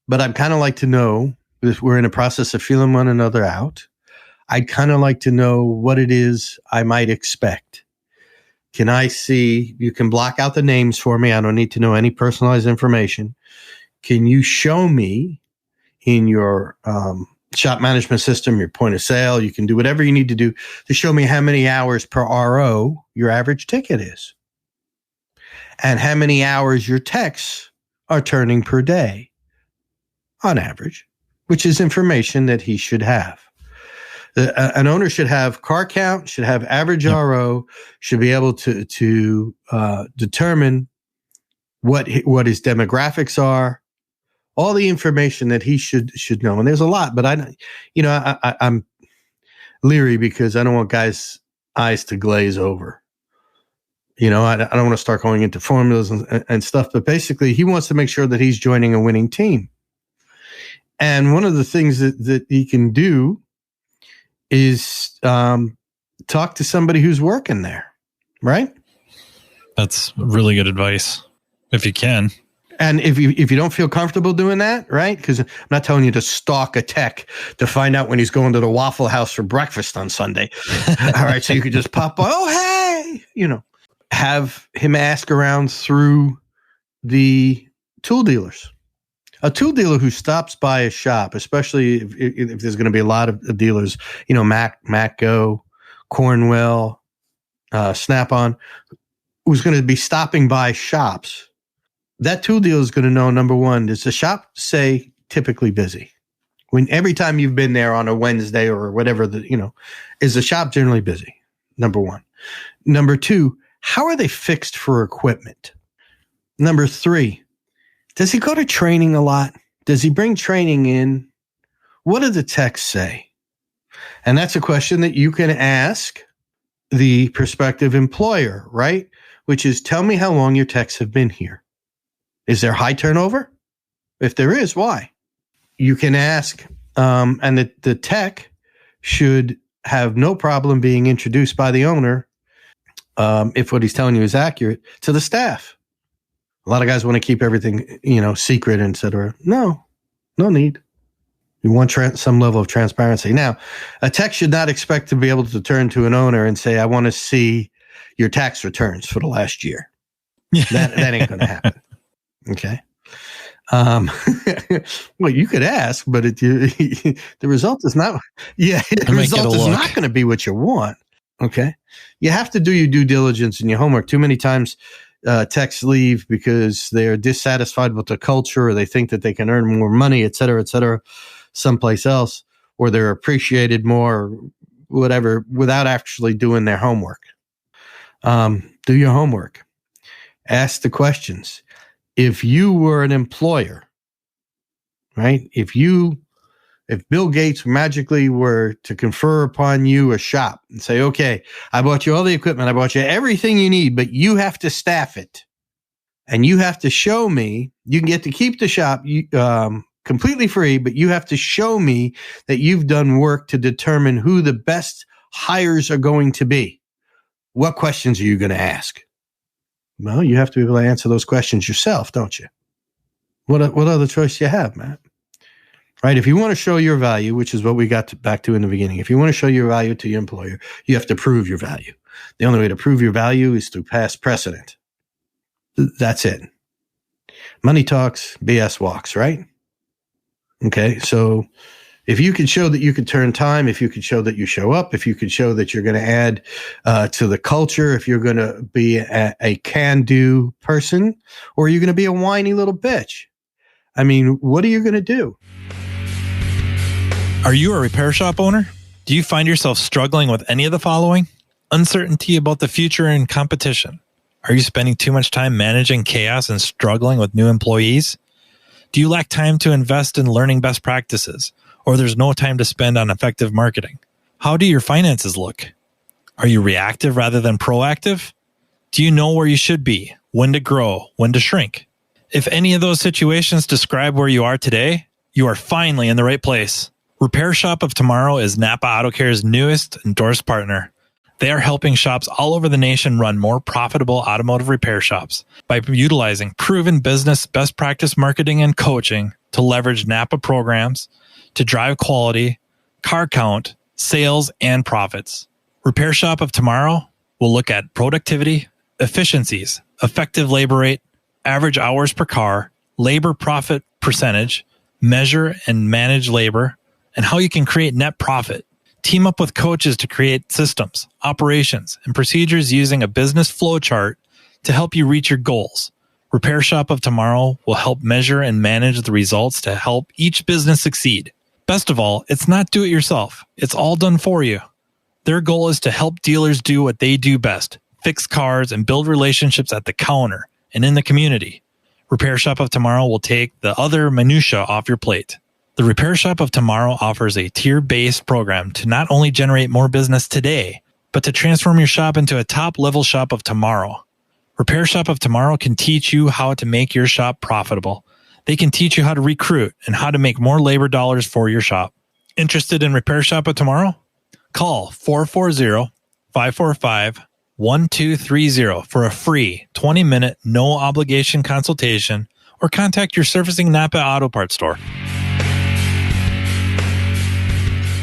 Speaker 3: but I'd kind of like to know, if we're in a process of feeling one another out, I'd kind of like to know what it is I might expect. Can I see, you can block out the names for me. I don't need to know any personalized information. Can you show me in your shop management system, your point of sale, you can do whatever you need to do to show me how many hours per RO your average ticket is and how many hours your techs are turning per day on average, which is information that he should have. An owner should have car count, should have average RO, should be able to determine what his demographics are, all the information that he should know. And there's a lot, but I'm leery because I don't want guys' eyes to glaze over. I don't want to start going into formulas and stuff, but basically he wants to make sure that he's joining a winning team. And one of the things that he can do is talk to somebody who's working there, right?
Speaker 2: That's really good advice, if you can.
Speaker 3: And if you don't feel comfortable doing that, right? Because I'm not telling you to stalk a tech to find out when he's going to the Waffle House for breakfast on Sunday. All right, so you could just pop by, oh, hey, have him ask around through the tool dealers. A tool dealer who stops by a shop, especially if there's going to be a lot of dealers, Mac Go, Cornwell, Snap-on, who's going to be stopping by shops, that tool dealer is going to know, number one, does the shop say typically busy? When every time you've been there on a Wednesday or whatever, is the shop generally busy? Number one. Number two, how are they fixed for equipment? Number three, does he go to training a lot? Does he bring training in? What do the techs say? And that's a question that you can ask the prospective employer, right? Which is, tell me how long your techs have been here. Is there high turnover? If there is, why? You can ask, and the tech should have no problem being introduced by the owner, if what he's telling you is accurate, to the staff. A lot of guys want to keep everything, secret, et cetera. No need. You want some level of transparency. Now, a tech should not expect to be able to turn to an owner and say, I want to see your tax returns for the last year. That ain't going to happen. Okay. Well, you could ask, but the result is not. Yeah, the result is not going to be what you want. Okay. You have to do your due diligence and your homework. Too many times, techs leave because they're dissatisfied with the culture, or they think that they can earn more money, et cetera, someplace else, or they're appreciated more, or whatever, without actually doing their homework. Do your homework. Ask the questions. If you were an employer, right? If Bill Gates magically were to confer upon you a shop and say, okay, I bought you all the equipment, I bought you everything you need, but you have to staff it. And you have to show me, you can get to keep the shop completely free, but you have to show me that you've done work to determine who the best hires are going to be. What questions are you going to ask? Well, you have to be able to answer those questions yourself, don't you? What other choice do you have, Matt? Right? If you want to show your value, which is what we got back to in the beginning, if you want to show your value to your employer, you have to prove your value. The only way to prove your value is through past precedent. That's it. Money talks, BS walks, right? Okay, so if you could show that you could turn time, if you could show that you show up, if you could show that you're going to add to the culture, if you're going to be a can-do person, or you're going to be a whiny little bitch. I mean, what are you going to do?
Speaker 2: Are you a repair shop owner? Do you find yourself struggling with any of the following? Uncertainty about the future and competition. Are you spending too much time managing chaos and struggling with new employees? Do you lack time to invest in learning best practices, or there's no time to spend on effective marketing? How do your finances look? Are you reactive rather than proactive? Do you know where you should be, when to grow, when to shrink? If any of those situations describe where you are today, you are finally in the right place. Repair Shop of Tomorrow is Napa Auto Care's newest endorsed partner. They are helping shops all over the nation run more profitable automotive repair shops by utilizing proven business best practice marketing and coaching to leverage Napa programs to drive quality, car count, sales, and profits. Repair Shop of Tomorrow will look at productivity, efficiencies, effective labor rate, average hours per car, labor profit percentage, measure and manage labor, and how you can create net profit. Team up with coaches to create systems, operations, and procedures using a business flow chart to help you reach your goals. Repair Shop of Tomorrow will help measure and manage the results to help each business succeed. Best of all, it's not do it yourself. It's all done for you. Their goal is to help dealers do what they do best, fix cars and build relationships at the counter and in the community. Repair Shop of Tomorrow will take the other minutia off your plate. The Repair Shop of Tomorrow offers a tier-based program to not only generate more business today, but to transform your shop into a top-level shop of tomorrow. Repair Shop of Tomorrow can teach you how to make your shop profitable. They can teach you how to recruit and how to make more labor dollars for your shop. Interested in Repair Shop of Tomorrow? Call 440-545-1230 for a free 20-minute, no-obligation consultation, or contact your servicing Napa Auto Parts store.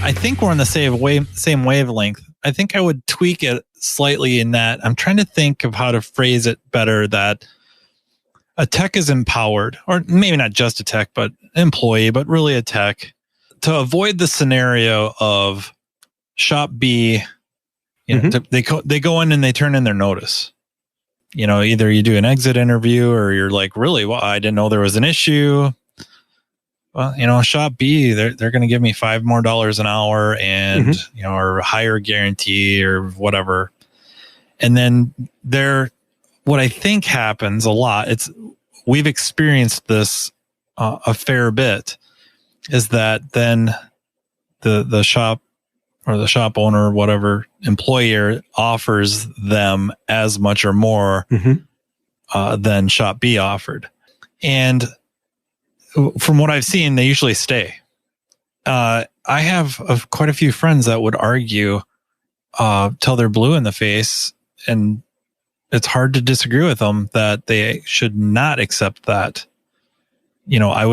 Speaker 2: I think we're on the same wavelength. I think I would tweak it slightly in that I'm trying to think of how to phrase it better, that a tech is empowered, or maybe not just a tech, but employee, but really a tech, to avoid the scenario of shop B, they go in and they turn in their notice. Either you do an exit interview or you're like, really, well, I didn't know there was an issue. Well, shop B, they're going to give me $5 more an hour and, or higher guarantee or whatever. And then what I think happens a lot, we've experienced this a fair bit, is that then the shop or the shop owner or whatever employer offers them as much or more than shop B offered. And from what I've seen, they usually stay. I have quite a few friends that would argue till they're blue in the face, and it's hard to disagree with them that they should not accept that. I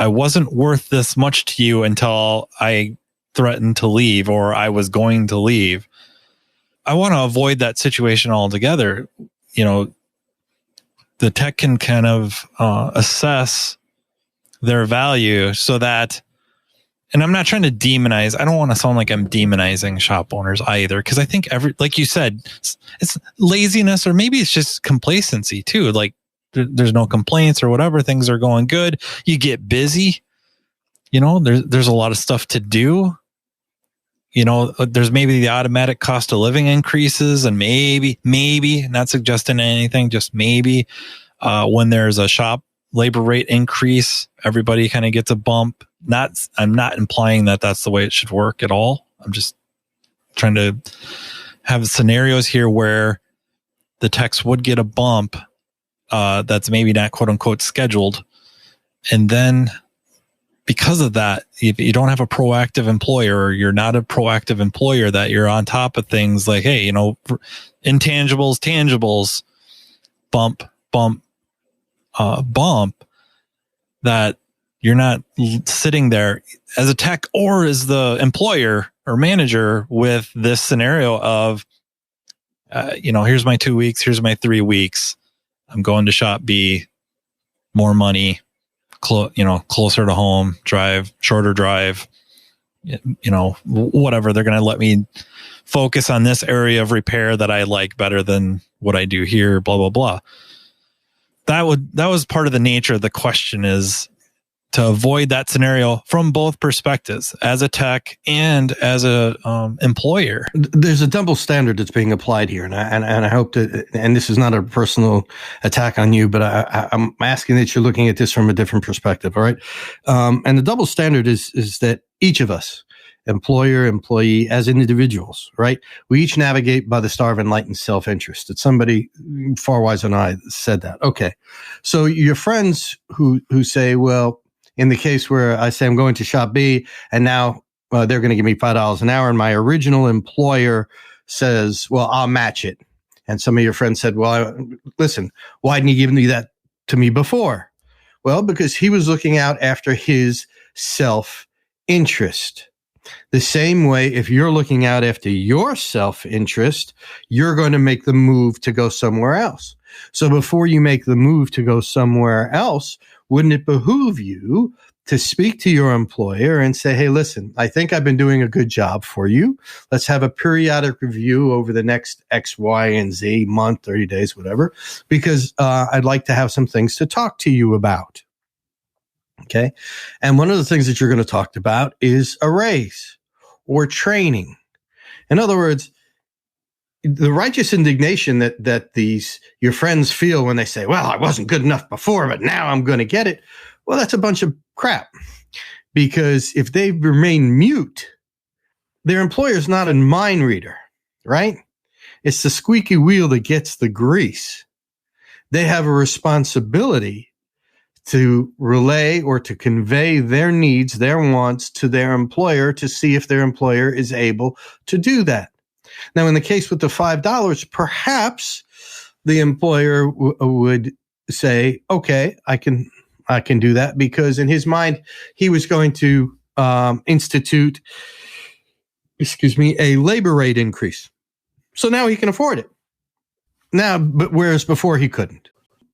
Speaker 2: wasn't worth this much to you until I threatened to leave or I was going to leave. I want to avoid that situation altogether. The tech can kind of assess their value so that, and I'm not trying to demonize, I don't want to sound like I'm demonizing shop owners either, because I think like you said, it's laziness, or maybe it's just complacency too. Like there's no complaints or whatever, things are going good. You get busy, there's a lot of stuff to do. There's maybe the automatic cost of living increases, and maybe not suggesting anything, just maybe when there's a shop labor rate increase, everybody kind of gets a bump. I'm not implying that that's the way it should work at all. I'm just trying to have scenarios here where the techs would get a bump that's maybe not quote unquote scheduled. And then because of that, if you don't have a proactive employer, or you're not a proactive employer, that you're on top of things like, hey, intangibles, tangibles, bump, that you're not sitting there as a tech or as the employer or manager with this scenario of, here's my 2 weeks, here's my 3 weeks. I'm going to shop B, more money, closer to home, shorter drive, whatever. They're going to let me focus on this area of repair that I like better than what I do here, blah, blah, blah. That was part of the nature of the question, is to avoid that scenario from both perspectives, as a tech and as a employer.
Speaker 3: There's a double standard that's being applied here, and I hope that, and this is not a personal attack on you, but I'm asking that you're looking at this from a different perspective. All right, and the double standard is that each of us, employer, employee, as individuals, right? We each navigate by the star of enlightened self-interest. That somebody far wiser than I said that. Okay, so your friends who say, well, in the case where I say I'm going to shop B and now they're going to give me $5 an hour, and my original employer says, well, I'll match it. And some of your friends said, well, listen, why didn't you give me that to me before? Well, because he was looking out after his self-interest. The same way, if you're looking out after your self-interest, you're going to make the move to go somewhere else. So before you make the move to go somewhere else, wouldn't it behoove you to speak to your employer and say, hey, listen, I think I've been doing a good job for you. Let's have a periodic review over the next X, Y, and Z, month, 30 days, whatever, because I'd like to have some things to talk to you about. Okay. And one of the things that you're going to talk about is a raise or training. In other words, the righteous indignation that your friends feel when they say, well, I wasn't good enough before, but now I'm going to get it. Well, that's a bunch of crap, because if they remain mute, their employer's not a mind reader, right? It's the squeaky wheel that gets the grease. They have a responsibility to relay or to convey their needs, their wants to their employer, to see if their employer is able to do that. Now, in the case with the $5, perhaps the employer would say, okay, I can do that, because in his mind, he was going to institute, a labor rate increase. So now he can afford it. Now, but whereas before he couldn't.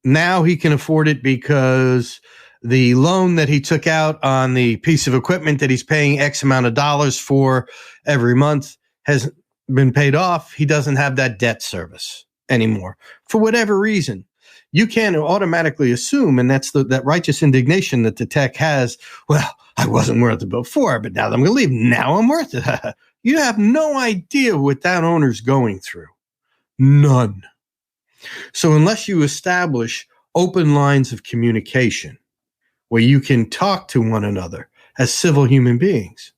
Speaker 3: now he can afford it because the loan that he took out on the piece of equipment that he's paying X amount of dollars for every month has been paid off. He doesn't have that debt service anymore for whatever reason. You can't automatically assume, and that's that righteous indignation that the tech has. Well, I wasn't worth it before, but now that I'm going to leave, now I'm worth it. You have no idea what that owner's going through. None. So unless you establish open lines of communication where you can talk to one another as civil human beings,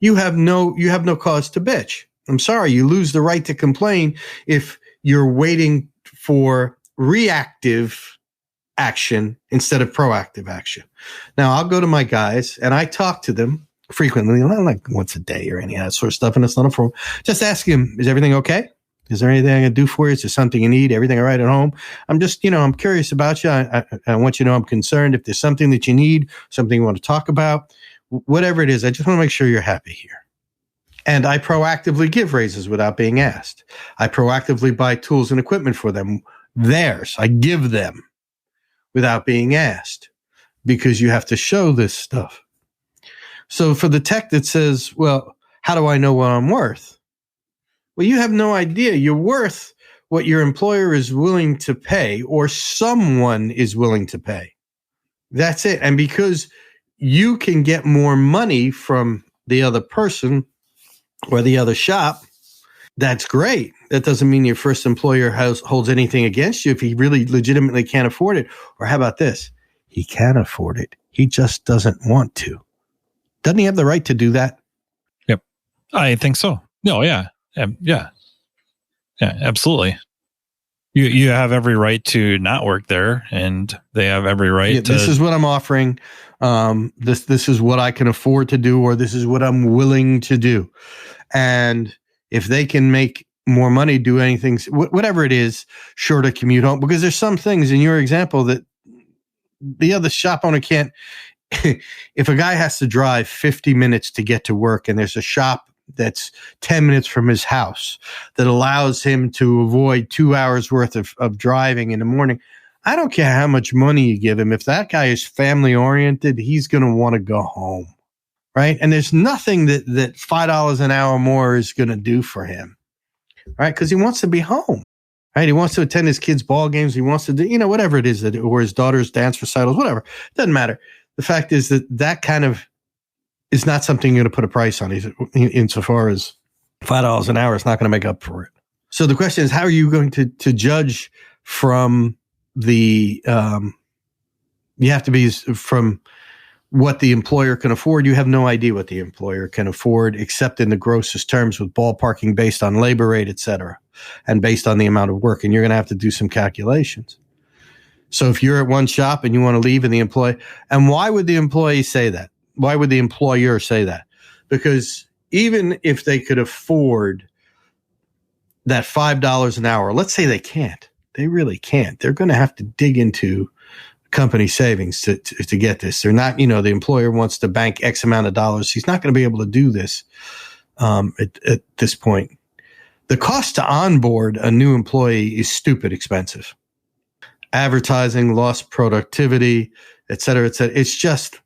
Speaker 3: you have no cause to bitch. I'm sorry, you lose the right to complain if you're waiting for reactive action instead of proactive action. Now, I'll go to my guys and I talk to them frequently, not like once a day or any of that sort of stuff, and it's not a problem. Just ask him, is everything okay? Is there anything I can do for you? Is there something you need? Everything all right at home? I'm just, I'm curious about you. I want you to know I'm concerned. If there's something that you need, something you want to talk about, whatever it is, I just want to make sure you're happy here. And I proactively give raises without being asked. I proactively buy tools and equipment for them. Theirs. I give them without being asked because you have to show this stuff. So for the tech that says, well, how do I know what I'm worth? Well, you have no idea. You're worth what your employer is willing to pay or someone is willing to pay. That's it. And because you can get more money from the other person or the other shop, that's great. That doesn't mean your first employer holds anything against you if he really legitimately can't afford it. Or how about this? He can afford it. He just doesn't want to. Doesn't he have the right to do that?
Speaker 2: Yep. I think so. No, yeah. Yeah, absolutely. You have every right to not work there, and they have every right to.
Speaker 3: This is what I'm offering. This is what I can afford to do, or this is what I'm willing to do. And if they can make more money, do anything, whatever it is, sure to commute home, because there's some things in your example that the other shop owner can't. If a guy has to drive 50 minutes to get to work, and there's a shop that's 10 minutes from his house that allows him to avoid 2 hours worth of driving in the morning, I don't care how much money you give him. If that guy is family oriented, he's going to want to go home. Right. And there's nothing that $5 an hour more is going to do for him. Right. Because he wants to be home. Right. He wants to attend his kids' ball games. He wants to do, whatever it is, or his daughter's dance recitals, whatever. Doesn't matter. The fact is that kind of is not something you're going to put a price on, insofar as $5 an hour is not going to make up for it. So the question is, how are you going to judge from the, you have to be from what the employer can afford. You have no idea what the employer can afford, except in the grossest terms, with ballparking based on labor rate, et cetera, and based on the amount of work. And you're going to have to do some calculations. So if you're at one shop and you want to leave, and and why would the employee say that? Why would the employer say that? Because even if they could afford that $5 an hour, let's say they can't, they really can't. They're going to have to dig into company savings to get this. They're not, the employer wants to bank X amount of dollars. He's not going to be able to do this at this point. The cost to onboard a new employee is stupid expensive. Advertising, lost productivity, et cetera, et cetera. It's just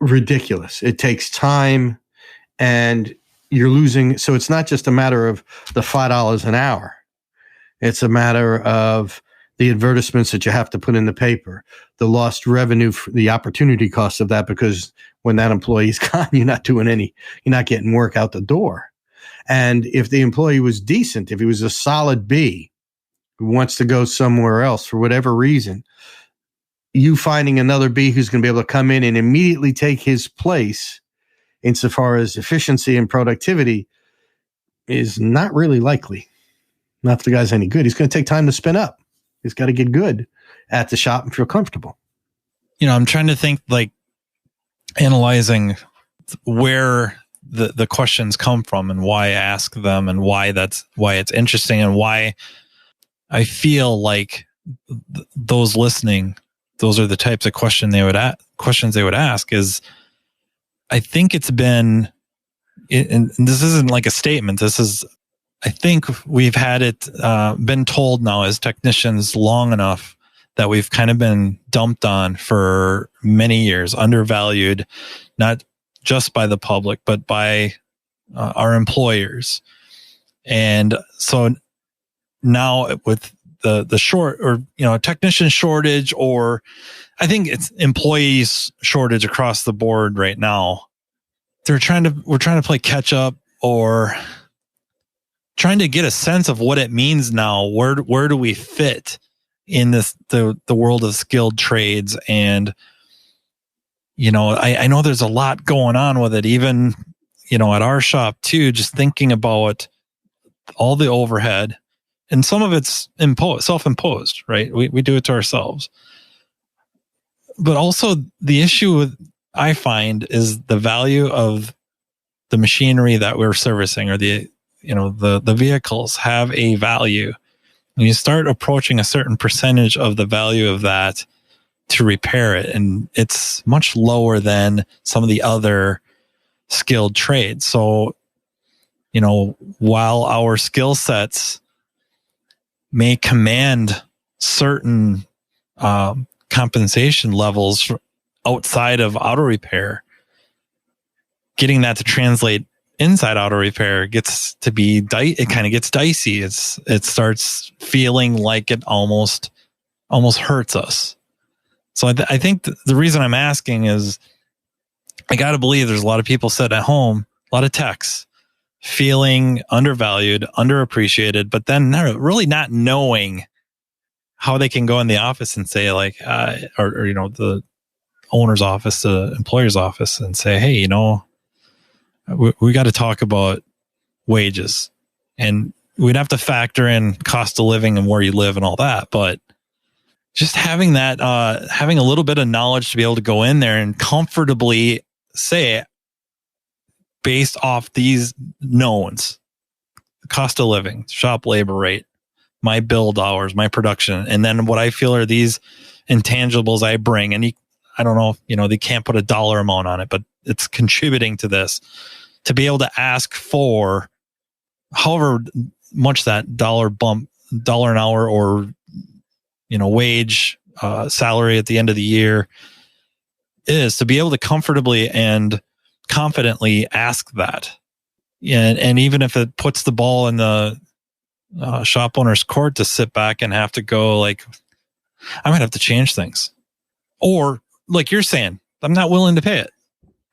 Speaker 3: ridiculous. It takes time, and you're losing. So it's not just a matter of the $5 an hour. It's a matter of the advertisements that you have to put in the paper, the lost revenue, the opportunity cost of that, because when that employee's gone, you're not getting work out the door. And if the employee was decent, if he was a solid B who wants to go somewhere else for whatever reason, you finding another B who's going to be able to come in and immediately take his place insofar as efficiency and productivity is not really likely. Not if the guy's any good. He's going to take time to spin up. He's got to get good at the shop and feel comfortable.
Speaker 2: I'm trying to think, like, analyzing where the questions come from and why I ask them, and why it's interesting, and why I feel like those listening, those are the types of questions they would ask. Is, I think it's been, and this isn't like a statement. This is, I think we've had it been told now as technicians long enough that we've kind of been dumped on for many years, undervalued, not just by the public, but by our employers. And so now with the short or, technician shortage, or I think it's employees shortage across the board right now. We're trying to play catch up, or trying to get a sense of what it means now. Where do we fit in the world of skilled trades? And, I know there's a lot going on with it, even, at our shop too, just thinking about all the overhead, and some of it's self-imposed, right? We do it to ourselves. But also the issue I find is the value of the machinery that we're servicing, or the vehicles have a value. And you start approaching a certain percentage of the value of that to repair it. And it's much lower than some of the other skilled trades. So, while our skill sets may command certain compensation levels outside of auto repair, getting that to translate inside auto repair gets to be it kind of gets dicey. It starts feeling like it almost hurts us. So I think the reason I'm asking is, I got to believe there's a lot of people sitting at home, a lot of techs feeling undervalued, underappreciated, but then really not knowing how they can go in the office and say, like, or the owner's office, the employer's office, and say, hey, we got to talk about wages, and we'd have to factor in cost of living and where you live and all that. But just having that, having a little bit of knowledge to be able to go in there and comfortably say, based off these knowns, cost of living, shop labor rate, my build hours, my production, and then what I feel are these intangibles I bring. And I don't know if, they can't put a dollar amount on it, but it's contributing to this, to be able to ask for however much that dollar an hour, or, wage, salary at the end of the year is, to be able to comfortably and confidently ask that. And even if it puts the ball in the shop owner's court to sit back and have to go, like, I might have to change things, or like you're saying, I'm not willing to pay it.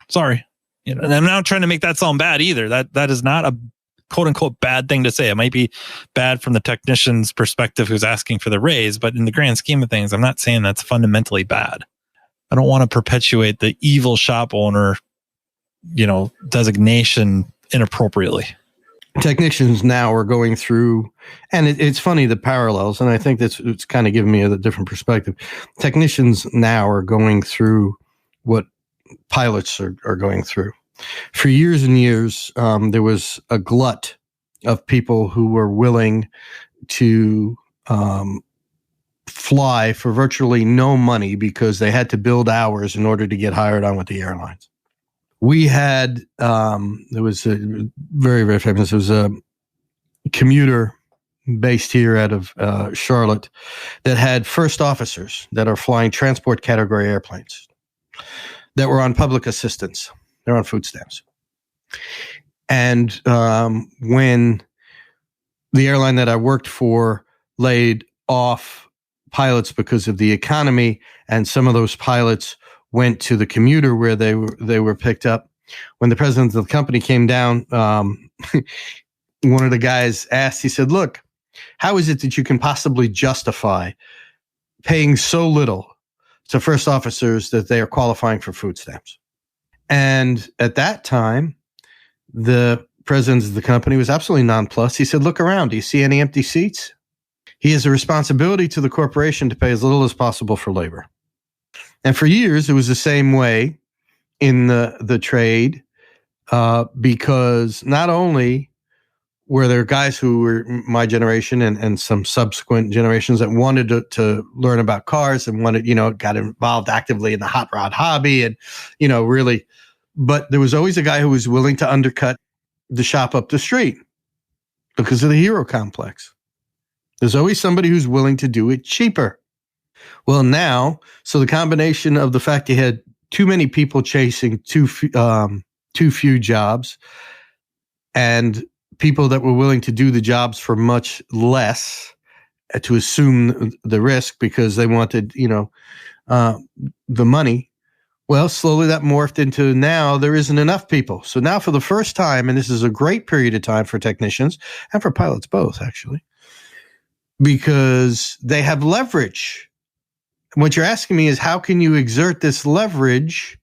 Speaker 2: Sorry. And I'm not trying to make that sound bad either. That is not a quote unquote bad thing to say. It might be bad from the technician's perspective who's asking for the raise, but in the grand scheme of things, I'm not saying that's fundamentally bad. I don't want to perpetuate the evil shop owner, designation inappropriately.
Speaker 3: Technicians now are going through, and it's funny, the parallels, and I think it's kind of giving me a different perspective. Technicians now are going through what pilots are going through. For years and years, there was a glut of people who were willing to fly for virtually no money because they had to build hours in order to get hired on with the airlines. We had, there was a very, very famous, it was a commuter based here out of Charlotte that had first officers that are flying transport category airplanes that were on public assistance. They're on food stamps. And when the airline that I worked for laid off pilots because of the economy, and some of those pilots went to the commuter where they were picked up. When the president of the company came down, one of the guys asked, he said, look, how is it that you can possibly justify paying so little to first officers that they are qualifying for food stamps? And at that time, the president of the company was absolutely nonplussed. He said, look around. Do you see any empty seats? He has a responsibility to the corporation to pay as little as possible for labor. And for years, it was the same way in the trade, because not only were there guys who were my generation and some subsequent generations that wanted to learn about cars and wanted, got involved actively in the hot rod hobby and, really, but there was always a guy who was willing to undercut the shop up the street because of the hero complex. There's always somebody who's willing to do it cheaper. Well, now, so the combination of the fact you had too many people chasing too few jobs, and people that were willing to do the jobs for much less to assume the risk because they wanted, the money. Well, slowly that morphed into now there isn't enough people. So now for the first time, and this is a great period of time for technicians and for pilots both, actually, because they have leverage. What you're asking me is how can you exert this leverage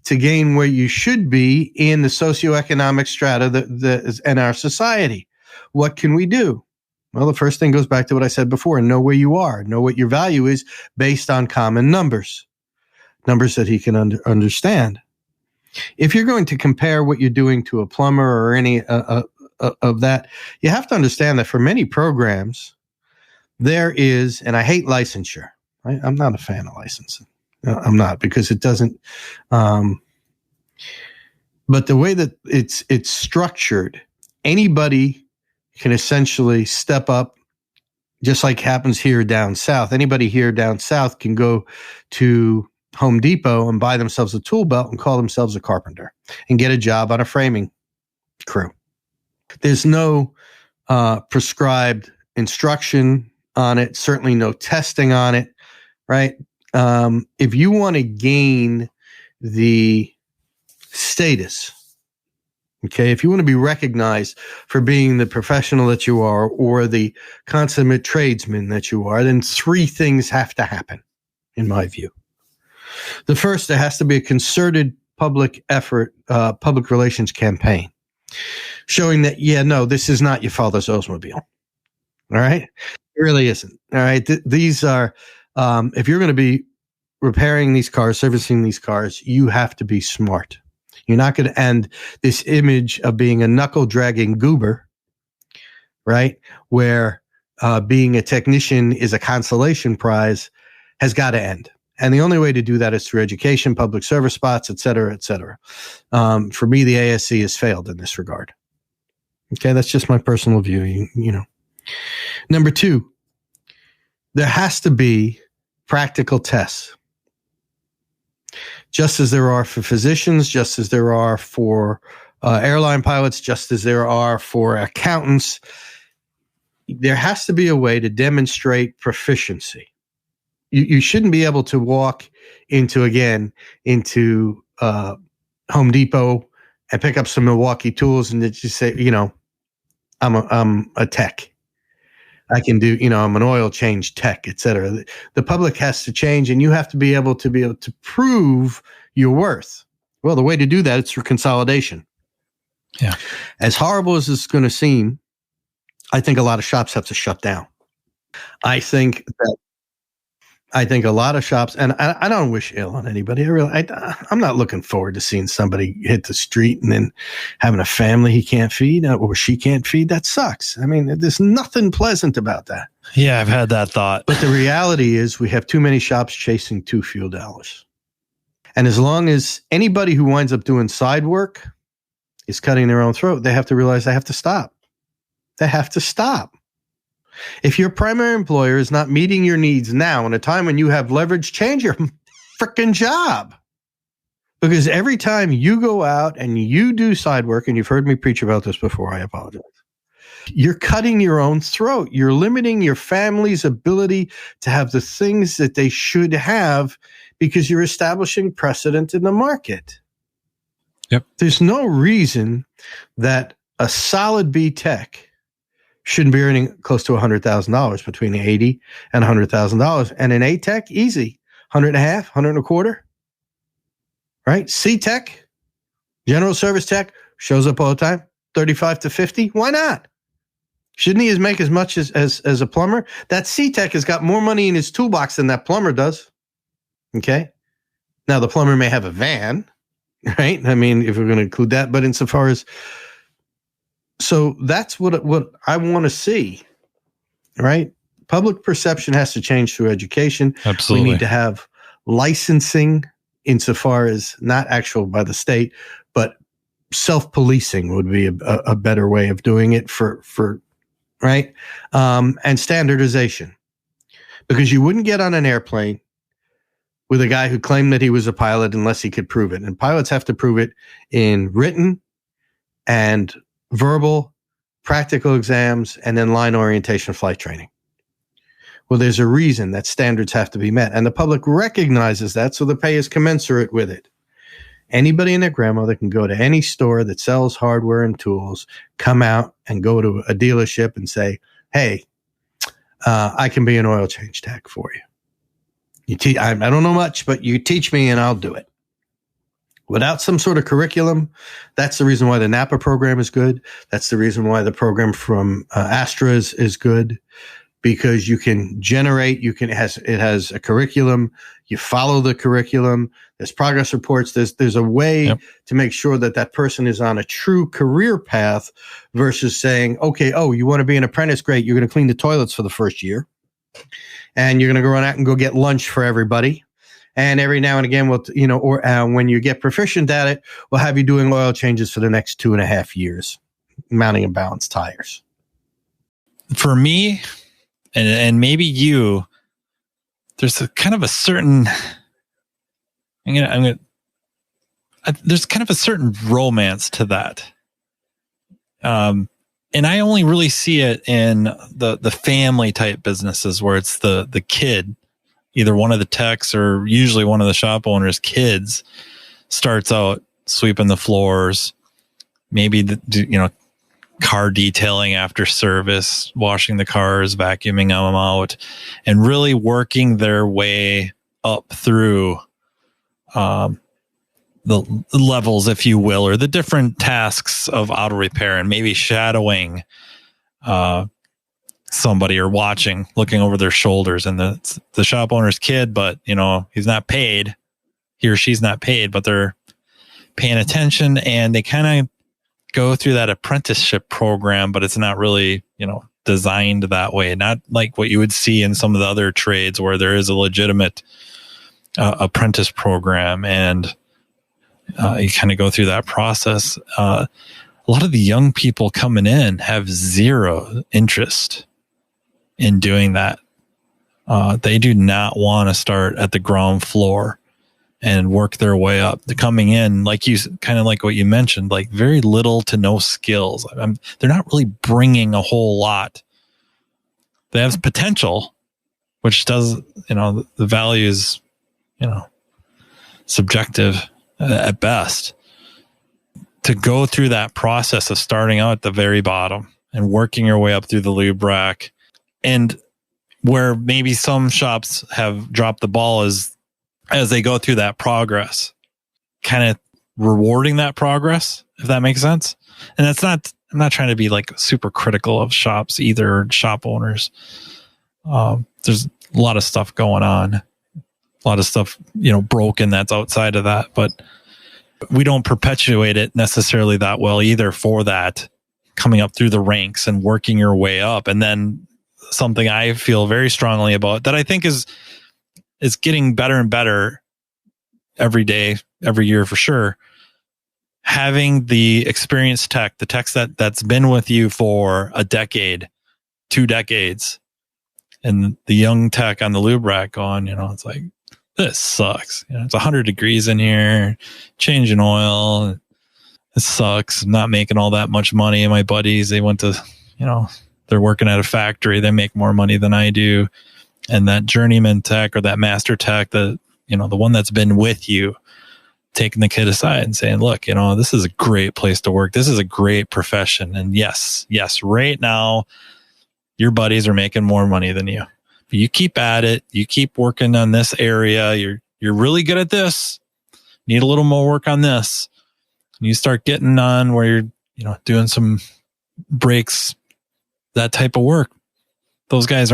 Speaker 3: to gain where you should be in the socioeconomic strata that is in our society? What can we do? Well, the first thing goes back to what I said before. Know where you are. Know what your value is based on common numbers that he can understand. If you're going to compare what you're doing to a plumber or any of that, you have to understand that for many programs, there is, and I hate licensure. I'm not a fan of licensing. I'm not, because it doesn't. But the way that it's structured, anybody can essentially step up, just like happens here down south. Anybody here down south can go to Home Depot and buy themselves a tool belt and call themselves a carpenter and get a job on a framing crew. There's no prescribed instruction on it, certainly no testing on it, right? If you want to gain the status, okay, if you want to be recognized for being the professional that you are or the consummate tradesman that you are, then three things have to happen, in my view. The first, there has to be a concerted public effort, public relations campaign showing that, this is not your father's Oldsmobile. All right? It really isn't. All right? These are, if you're going to be repairing these cars, servicing these cars, you have to be smart. You're not going to end this image of being a knuckle-dragging goober, right? Where being a technician is a consolation prize, has got to end. And the only way to do that is through education, public service spots, et cetera, et cetera. For me, the ASC has failed in this regard. Okay, that's just my personal view. Number two, there has to be practical tests. Just as there are for physicians, just as there are for airline pilots, just as there are for accountants, there has to be a way to demonstrate proficiency. You shouldn't be able to walk into Home Depot and pick up some Milwaukee tools and just say, I'm a tech. I can do, I'm an oil change tech, et cetera. The public has to change, and you have to be able to prove your worth. Well, the way to do that is through consolidation.
Speaker 2: Yeah.
Speaker 3: As horrible as it's going to seem, I think a lot of shops have to shut down. I think a lot of shops, and I don't wish ill on anybody. I'm not looking forward to seeing somebody hit the street and then having a family he can't feed or she can't feed. That sucks. I mean, there's nothing pleasant about that.
Speaker 2: Yeah, I've had that thought.
Speaker 3: But the reality is we have too many shops chasing too few dollars. And as long as anybody who winds up doing side work is cutting their own throat, they have to realize they have to stop. They have to stop. If your primary employer is not meeting your needs now in a time when you have leverage, change your freaking job. Because every time you go out and you do side work, and you've heard me preach about this before, I apologize, you're cutting your own throat. You're limiting your family's ability to have the things that they should have because you're establishing precedent in the market.
Speaker 2: Yep.
Speaker 3: There's no reason that a solid B tech shouldn't be earning close to $100,000, between $80,000 and $100,000. And an A tech, easy, 100.5, 125, right? C tech, general service tech, shows up all the time, 35 to 50. Why not? Shouldn't he make as much as a plumber? That C tech has got more money in his toolbox than that plumber does. Okay. Now the plumber may have a van, right? I mean, if we're going to include that, but insofar as, so that's what I want to see, right? Public perception has to change through education.
Speaker 2: Absolutely.
Speaker 3: We need to have licensing insofar as not actual by the state, but self-policing would be a better way of doing it for right? And standardization. because you wouldn't get on an airplane with a guy who claimed that he was a pilot unless he could prove it. And pilots have to prove it in written and verbal, practical exams, and then line orientation flight training. Well, there's a reason that standards have to be met, and the public recognizes that, so the pay is commensurate with it. Anybody and their grandmother can go to any store that sells hardware and tools, come out and go to a dealership and say, hey, I can be an oil change tech for you. I don't know much, but you teach me and I'll do it. Without some sort of curriculum, that's the reason why the NAPA program is good. That's the reason why the program from Astra is good, because you can generate, it has a curriculum. You follow the curriculum. There's progress reports. There's a way to make sure that person is on a true career path versus saying, okay, you want to be an apprentice? Great. You're going to clean the toilets for the first year. And you're going to go run out and go get lunch for everybody. And every now and again, when you get proficient at it, we'll have you doing oil changes for the next 2.5 years, mounting and balance tires.
Speaker 2: For me, and maybe you, there's a kind of a certain, there's kind of a certain romance to that. And I only really see it in the family type businesses where it's the kid, either one of the techs or usually one of the shop owners' kids starts out sweeping the floors, maybe car detailing after service, washing the cars, vacuuming them out, and really working their way up through the levels, if you will, or the different tasks of auto repair, and maybe shadowing somebody or looking over their shoulders, and the shop owner's kid, but he's not paid, he or she's not paid, but they're paying attention, and they kind of go through that apprenticeship program, but it's not really, designed that way. Not like what you would see in some of the other trades where there is a legitimate apprentice program, and you kind of go through that process. A lot of the young people coming in have zero interest in doing that. They do not want to start at the ground floor and work their way up. They're coming in, like what you mentioned, like very little to no skills. They're not really bringing a whole lot. They have potential, which does, the value is, subjective at best. To go through that process of starting out at the very bottom and working your way up through the lube rack, and where maybe some shops have dropped the ball as they go through that progress, kind of rewarding that progress, if that makes sense. And I'm not trying to be like super critical of shops either, or shop owners. There's a lot of stuff going on, a lot of stuff, broken that's outside of that, but we don't perpetuate it necessarily that well either for that, coming up through the ranks and working your way up. And then something I feel very strongly about that I think is getting better and better every day, every year for sure. Having the experienced tech, the techs that's been with you for a decade, 2 decades, and the young tech on the lube rack going, it's like, this sucks. It's 100 degrees in here, changing oil. It sucks. I'm not making all that much money. And my buddies, they went to, they're working at a factory. They make more money than I do. And that journeyman tech or that master tech, the one that's been with you, taking the kid aside and saying, look, this is a great place to work. This is a great profession. And yes, right now, your buddies are making more money than you. But you keep at it. You keep working on this area. You're really good at this. Need a little more work on this. And you start getting on where you're, doing some breaks, that type of work. Those guys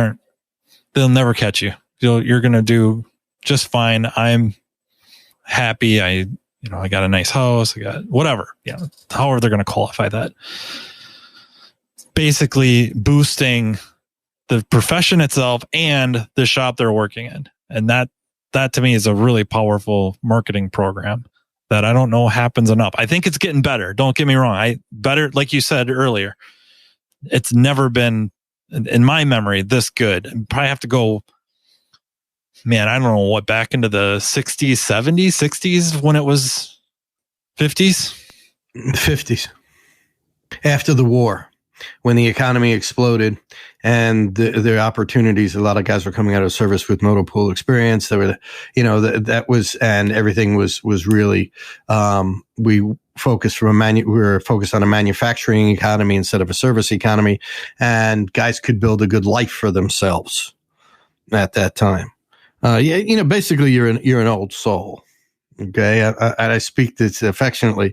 Speaker 2: they'll never catch you. You're going to do just fine. I'm happy. I got a nice house. I got whatever. Yeah. However they're going to qualify that. Basically boosting the profession itself and the shop they're working in. And that to me is a really powerful marketing program that I don't know happens enough. I think it's getting better. Don't get me wrong. Better, like you said earlier, it's never been in my memory this good. I probably have to go man, I don't know what, back into the 60s, 70s, 60s when it was 50s?
Speaker 3: 50s. After the war, when the economy exploded and the opportunities, a lot of guys were coming out of service with motor pool experience. There were, that was, and everything was really, we were focused on a manufacturing economy instead of a service economy, and guys could build a good life for themselves at that time. Basically you're an old soul. Okay. And I speak this affectionately.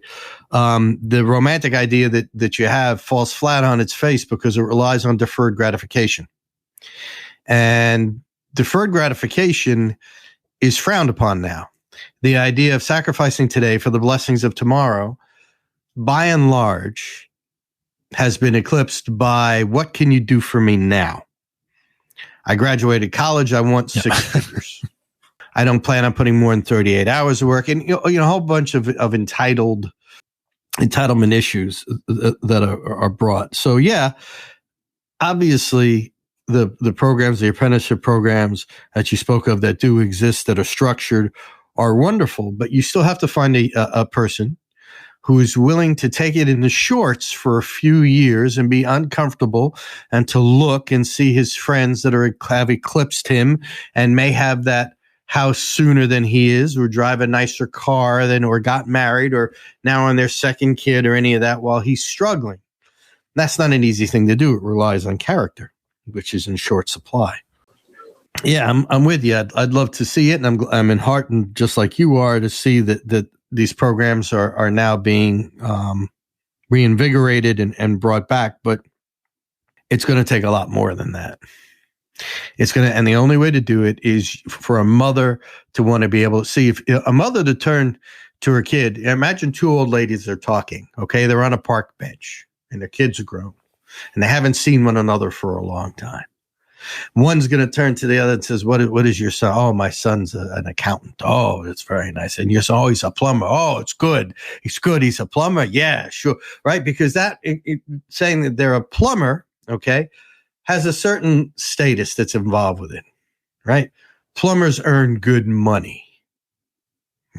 Speaker 3: The romantic idea that you have falls flat on its face because it relies on deferred gratification. And deferred gratification is frowned upon now. The idea of sacrificing today for the blessings of tomorrow, by and large, has been eclipsed by what can you do for me now? I graduated college. I want 6 figures. I don't plan on putting more than 38 hours of work, and a whole bunch of entitlement issues that are brought. So yeah, obviously the programs, the apprenticeship programs that you spoke of that do exist, that are structured, are wonderful, but you still have to find a person who is willing to take it in the shorts for a few years and be uncomfortable, and to look and see his friends that have eclipsed him and may have that house sooner than he is, or drive a nicer car than, or got married, or now on their second kid, or any of that, while he's struggling. That's not an easy thing to do. It relies on character, which is in short supply. Yeah, I'm with you. I'd love to see it, and I'm enheartened, just like you are, to see that these programs are now being reinvigorated and brought back. But it's going to take a lot more than that. And the only way to do it is for a mother to want to be able to see, if a mother to turn to her kid. Imagine two old ladies are talking. Okay, they're on a park bench, and their kids are grown, and they haven't seen one another for a long time. One's going to turn to the other and says, what is your son? Oh, my son's an accountant. Oh, that's very nice. And you're saying, oh, he's a plumber. Oh, it's good. He's good. He's a plumber. Yeah, sure. Right. Because saying that they're a plumber, okay, has a certain status that's involved with it. Right. Plumbers earn good money.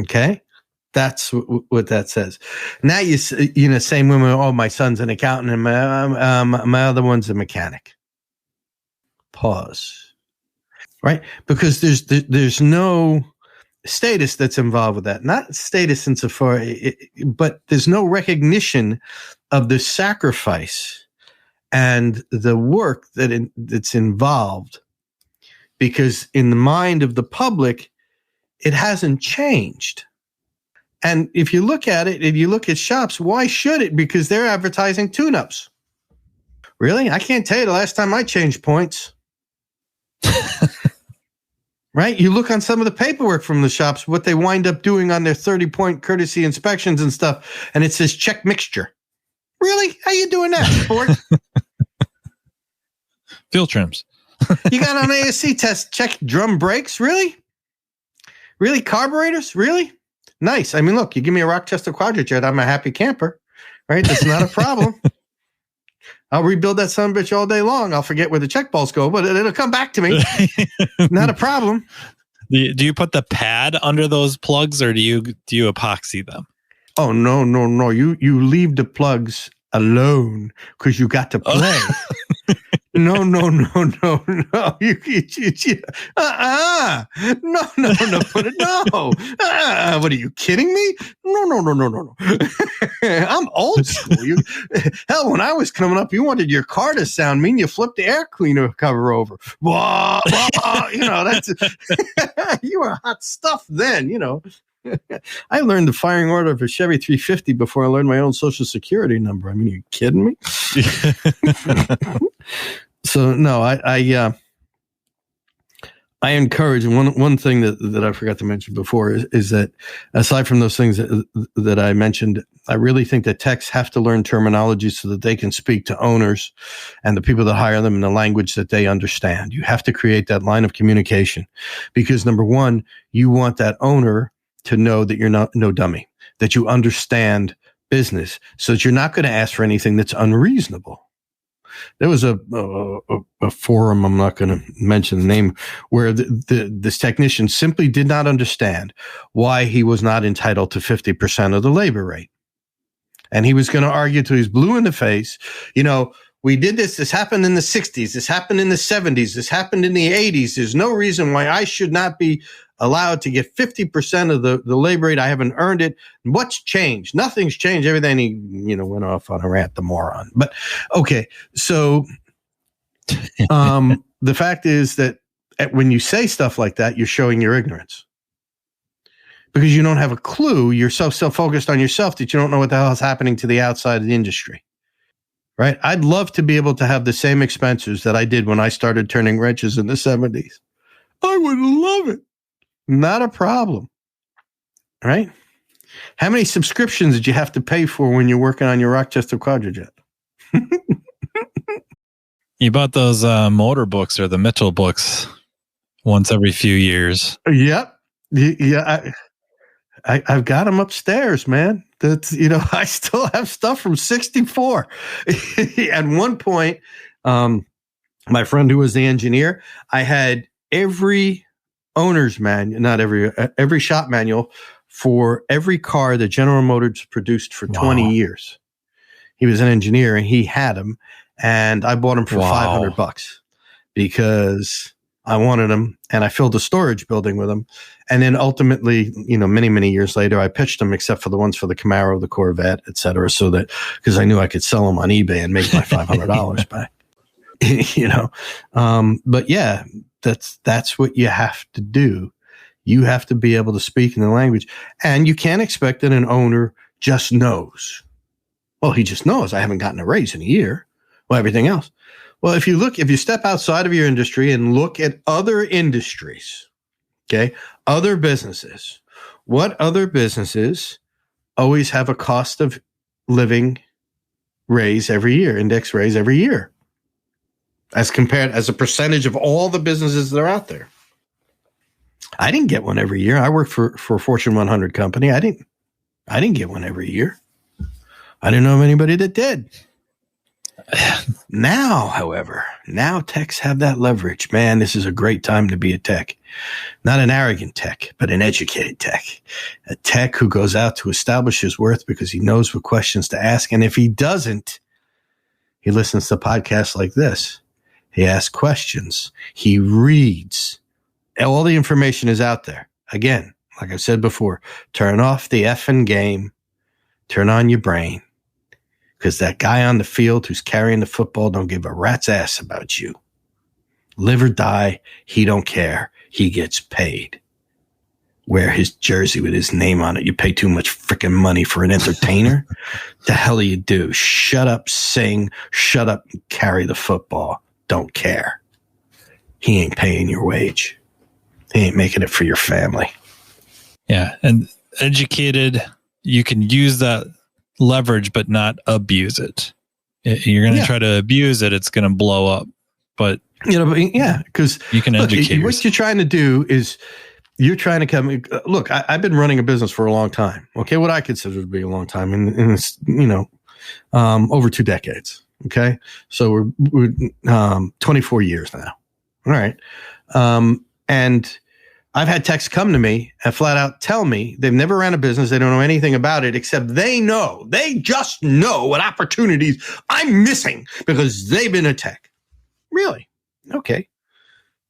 Speaker 3: Okay. That's what that says. Now same women. Oh, my son's an accountant, and my other one's a mechanic. Pause. Right? Because there's no status that's involved with that. Not status insofar, but there's no recognition of the sacrifice and the work that's involved. Because in the mind of the public, it hasn't changed. And if you look at it, if you look at shops, why should it? Because they're advertising tune-ups. Really? I can't tell you the last time I changed points. Right? You look on some of the paperwork from the shops, what they wind up doing on their 30-point courtesy inspections and stuff, and it says check mixture. Really? How you doing that, sport?
Speaker 2: Fuel trims.
Speaker 3: You got an ASC test, check drum brakes? Really? Really? Carburetors? Really? Nice. I mean, look, you give me a Rochester Quadrajet, I'm a happy camper. Right? That's not a problem. I'll rebuild that son of a bitch all day long. I'll forget where the check balls go, but it'll come back to me. Not a problem.
Speaker 2: Do you put the pad under those plugs, or do you epoxy them?
Speaker 3: Oh, no. You leave the plugs alone because you got to play. No. No. Put it. No. What are you kidding me? No. I'm old school. Hell, when I was coming up, you wanted your car to sound mean. You flipped the air cleaner cover over. Whoa, that's you were hot stuff then. I learned the firing order of a Chevy 350 before I learned my own Social Security number. I mean, are you kidding me? So no, I encourage, and one thing that I forgot to mention before is that aside from those things that I mentioned, I really think that techs have to learn terminology so that they can speak to owners and the people that hire them in the language that they understand. You have to create that line of communication because, number one, you want that owner to know that you're not no dummy, that you understand business, so that you're not going to ask for anything that's unreasonable. There was a forum, I'm not going to mention the name, where this technician simply did not understand why he was not entitled to 50% of the labor rate. And he was going to argue till he's blue in the face. We did this. This happened in the 60s. This happened in the 70s. This happened in the 80s. There's no reason why I should not be allowed to get 50% of the labor rate. I haven't earned it. What's changed? Nothing's changed. Everything. He, went off on a rant, the moron. But okay. So, the fact is that when you say stuff like that, you're showing your ignorance because you don't have a clue. You're so focused on yourself that you don't know what the hell is happening to the outside of the industry. Right? I'd love to be able to have the same expenses that I did when I started turning wrenches in the 70s. I would love it. Not a problem. Right? How many subscriptions did you have to pay for when you're working on your Rochester Quadrajet?
Speaker 2: You bought those motor books or the Mitchell books once every few years.
Speaker 3: Yep. Yeah. I've got them upstairs, man. That's, I still have stuff from 64. At one point, my friend who was the engineer, I had every owner's manual, not every shop manual for every car that General Motors produced for 20 years. He was an engineer and he had them, and I bought them for $500 because I wanted them, and I filled a storage building with them. And then ultimately, many, many years later, I pitched them except for the ones for the Camaro, the Corvette, et cetera, so that because I knew I could sell them on eBay and make my $500 back. But yeah, that's what you have to do. You have to be able to speak in the language, and you can't expect that an owner just knows. Well, he just knows I haven't gotten a raise in a year. Well, everything else. Well, if you step outside of your industry and look at other industries, okay, other businesses, what other businesses always have a cost of living raise every year, index raise every year, as a percentage of all the businesses that are out there? I didn't get one every year. I worked for a Fortune 100 company. I didn't get one every year. I didn't know of anybody that did. Now, however, techs have that leverage. Man, this is a great time to be a tech. Not an arrogant tech, but an educated tech. A tech who goes out to establish his worth because he knows what questions to ask. And if he doesn't, he listens to podcasts like this. He asks questions. He reads. All the information is out there. Again, like I said before, turn off the effing game. Turn on your brain. Because that guy on the field who's carrying the football don't give a rat's ass about you. Live or die, he don't care. He gets paid. Wear his jersey with his name on it. You pay too much freaking money for an entertainer? The hell do you do? Shut up, sing. Shut up and carry the football. Don't care. He ain't paying your wage. He ain't making it for your family.
Speaker 2: Yeah, and educated, you can use that leverage, but not abuse it. You're going to try to abuse it, it's going to blow up. But because
Speaker 3: you
Speaker 2: can educate.
Speaker 3: What you're trying to do is you're trying to come. Look, I've been running a business for a long time. Okay, what I consider to be a long time, and it's over 2 decades. Okay, so we're 24 years now. All right, and I've had techs come to me and flat out tell me they've never ran a business. They don't know anything about it, except they just know what opportunities I'm missing because they've been a tech. Really? Okay.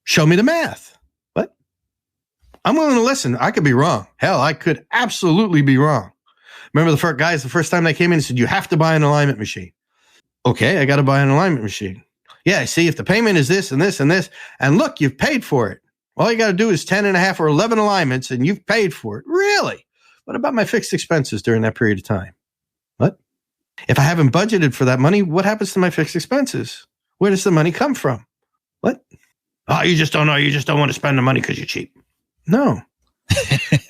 Speaker 3: Show me the math. What? I'm willing to listen. I could be wrong. Hell, I could absolutely be wrong. Remember the first time they came in and said, you have to buy an alignment machine. Okay, I got to buy an alignment machine. Yeah, see, if the payment is this and this and this, and look, you've paid for it. All you got to do is 10 and a half or 11 alignments and you've paid for it. Really? What about my fixed expenses during that period of time? What? If I haven't budgeted for that money, what happens to my fixed expenses? Where does the money come from? What? Oh, you just don't know. You just don't want to spend the money because you're cheap. No.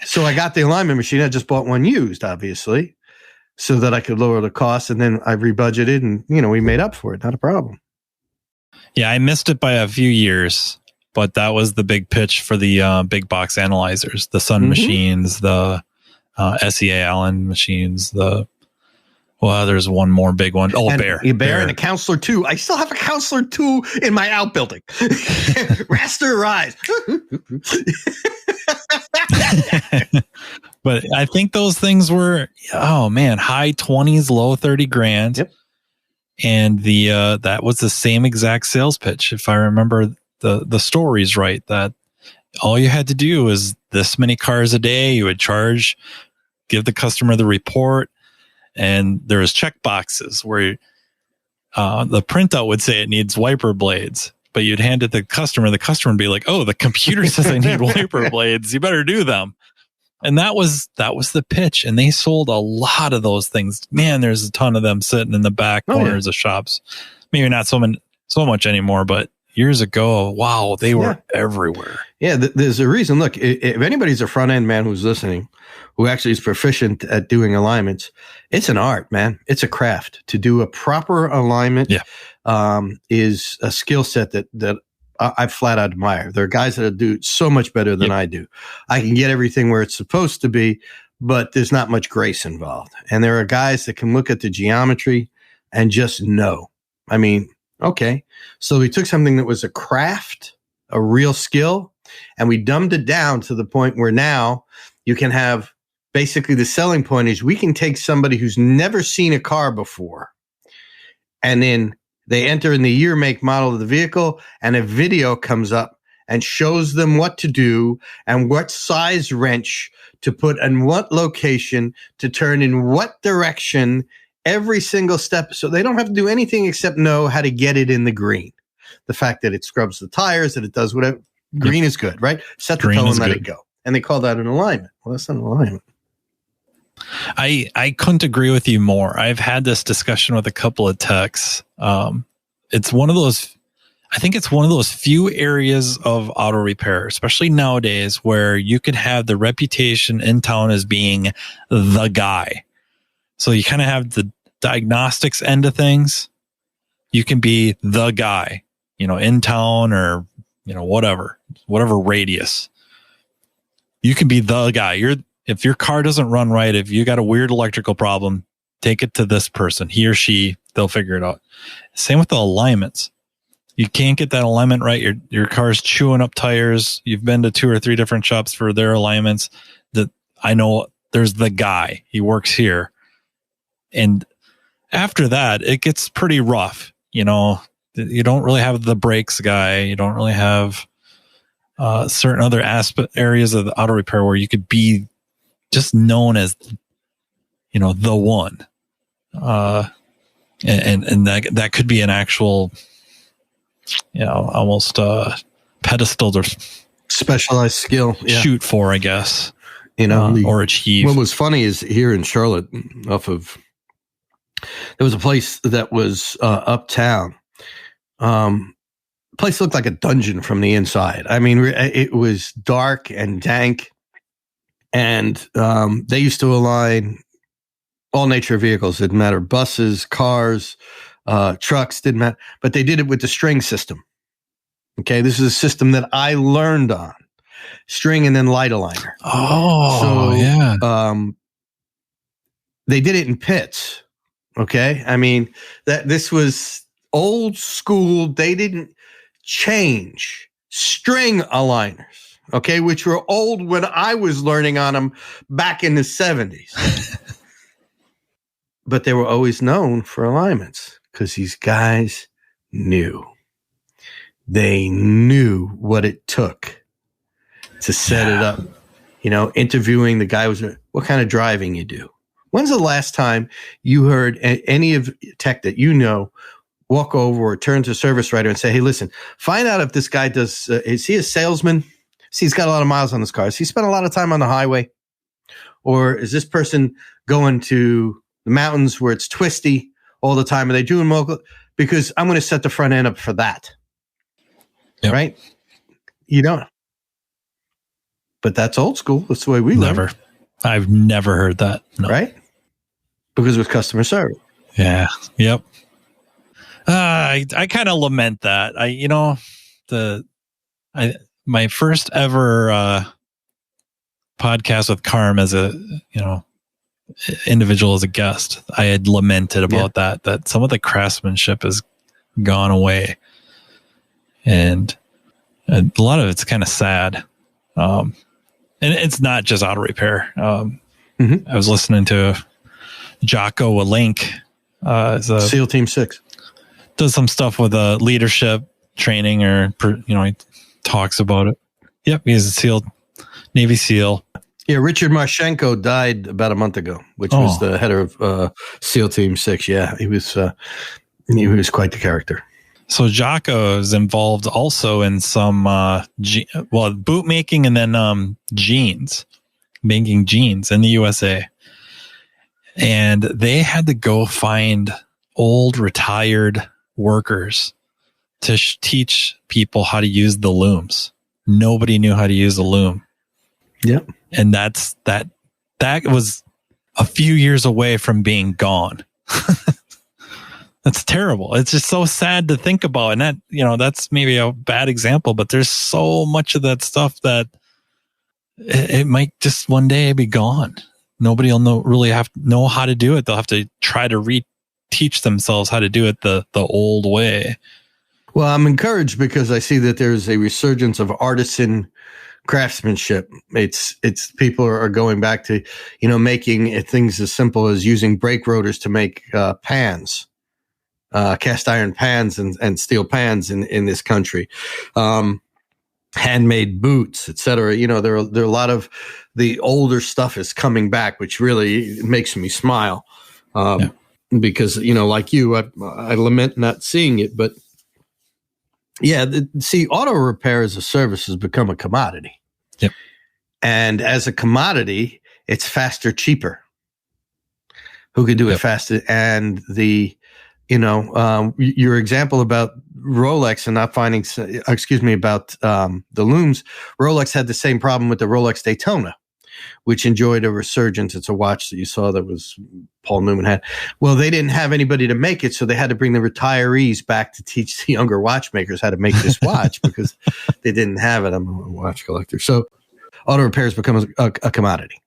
Speaker 3: So I got the alignment machine. I just bought one used, obviously, so that I could lower the cost. And then I rebudgeted and, we made up for it. Not a problem.
Speaker 2: Yeah, I missed it by a few years. But that was the big pitch for the big box analyzers, the Sun machines, the SEA Allen machines, what Well, there's one more big one. Oh,
Speaker 3: and
Speaker 2: Bear.
Speaker 3: Bear and a Counselor 2. I still have a Counselor 2 in my outbuilding. Rasterize.
Speaker 2: But I think those things were, oh man, high 20s, low 30 grand.
Speaker 3: Yep.
Speaker 2: And that was the same exact sales pitch. If I remember the stories right, that all you had to do was this many cars a day. You would charge, give the customer the report. And there's check boxes where the printout would say it needs wiper blades, but you'd hand it to the customer. The customer would be like, "Oh, the computer says I need wiper blades. You better do them." And that was the pitch. And they sold a lot of those things. Man, there's a ton of them sitting in the back corners of shops. Maybe not so much anymore, but years ago, wow, they were everywhere.
Speaker 3: Yeah, there's a reason. Look, if anybody's a front end man who's listening, who actually is proficient at doing alignments, it's an art, man. It's a craft. To do a proper alignment is a skill set that I flat out admire. There are guys that do so much better than I do. I can get everything where it's supposed to be, but there's not much grace involved. And there are guys that can look at the geometry and just know. I mean, okay, so we took something that was a craft, a real skill, and we dumbed it down to the point where now you can have basically the selling point is we can take somebody who's never seen a car before, and then they enter in the year, make, model of the vehicle, and a video comes up and shows them what to do and what size wrench to put in what location to turn in what direction every single step. So they don't have to do anything except know how to get it in the green. The fact that it scrubs the tires, that it does whatever. Green is good, right? Set the tone and let it go. And they call that an alignment. Well, that's not an alignment.
Speaker 2: I couldn't agree with you more. I've had this discussion with a couple of techs. It's one of those, I think it's one of those few areas of auto repair, especially nowadays, where you could have the reputation in town as being the guy. So you kind of have the diagnostics end of things. You can be the guy, in town or, whatever radius. You can be the guy. If your car doesn't run right, if you got a weird electrical problem, take it to this person. He or she, they'll figure it out. Same with the alignments. You can't get that alignment right. Your car's chewing up tires. You've been to 2 or 3 different shops for their alignments. That I know there's the guy. He works here. And after that, it gets pretty rough. You don't really have the brakes guy. You don't really have certain other areas of the auto repair where you could be just known as, the one. And that could be an actual, almost pedestal or
Speaker 3: specialized skill.
Speaker 2: Shoot for, I guess. Or achieve.
Speaker 3: What was funny is here in Charlotte, there was a place that was uptown. Place looked like a dungeon from the inside. I mean, it was dark and dank, and they used to align all nature of vehicles. Didn't matter, buses, cars, trucks, didn't matter. But they did it with the string system. Okay, this is a system that I learned on. String and then light aligner.
Speaker 2: Oh, so, yeah.
Speaker 3: They did it in pits. Okay, I mean this was old school. They didn't change string aligners. Okay, which were old when I was learning on them back in the 70s. But they were always known for alignments because these guys knew. They knew what it took to set it up. Interviewing the guy was, what kind of driving you do? When's the last time you heard any of tech that walk over or turn to a service writer and say, hey, listen, find out if this guy is he a salesman? See, he's got a lot of miles on his car. Has he spent a lot of time on the highway? Or is this person going to the mountains where it's twisty all the time? Are they doing local? Because I'm going to set the front end up for that. Yep. Right? You don't. But that's old school. That's the way we learn.
Speaker 2: I've never heard that. No.
Speaker 3: Right? Because it was customer service.
Speaker 2: Yeah. Yep. I kind of lament that. My first ever podcast with Carm as a individual as a guest, I had lamented about that some of the craftsmanship has gone away, and a lot of it's kind of sad. And it's not just auto repair. I was listening to Jocko Willink,
Speaker 3: SEAL Team 6,
Speaker 2: does some stuff with leadership training, or he talks about it. Yep, he's a SEAL, Navy SEAL.
Speaker 3: Yeah, Richard Marchenko died about a month ago, which was the head of SEAL Team 6. Yeah, he was quite the character.
Speaker 2: So Jocko is involved also in some boot making, and then making jeans in the USA. And they had to go find old retired workers to teach people how to use the looms. Nobody knew how to use a loom.
Speaker 3: Yep.
Speaker 2: And that was a few years away from being gone. That's terrible. It's just so sad to think about. And that, that's maybe a bad example, but there's so much of that stuff that it might just one day be gone. Nobody will know how to do it. They'll have to try to teach themselves how to do it the old way.
Speaker 3: Well, I'm encouraged because I see that there's a resurgence of artisan craftsmanship. It's people are going back to, making things as simple as using brake rotors to make pans. Cast iron pans and steel pans in this country, handmade boots, etc. There are a lot of the older stuff is coming back, which really makes me smile. Because, like you, I lament not seeing it, but auto repair as a service has become a commodity.
Speaker 2: Yep.
Speaker 3: And as a commodity, it's faster, cheaper. Who could do it faster? And your example about Rolex and not finding, about the looms, Rolex had the same problem with the Rolex Daytona, which enjoyed a resurgence. It's a watch that you saw that was Paul Newman had. Well, they didn't have anybody to make it, so they had to bring the retirees back to teach the younger watchmakers how to make this watch because they didn't have it. I'm a watch collector. So auto repair has become a commodity.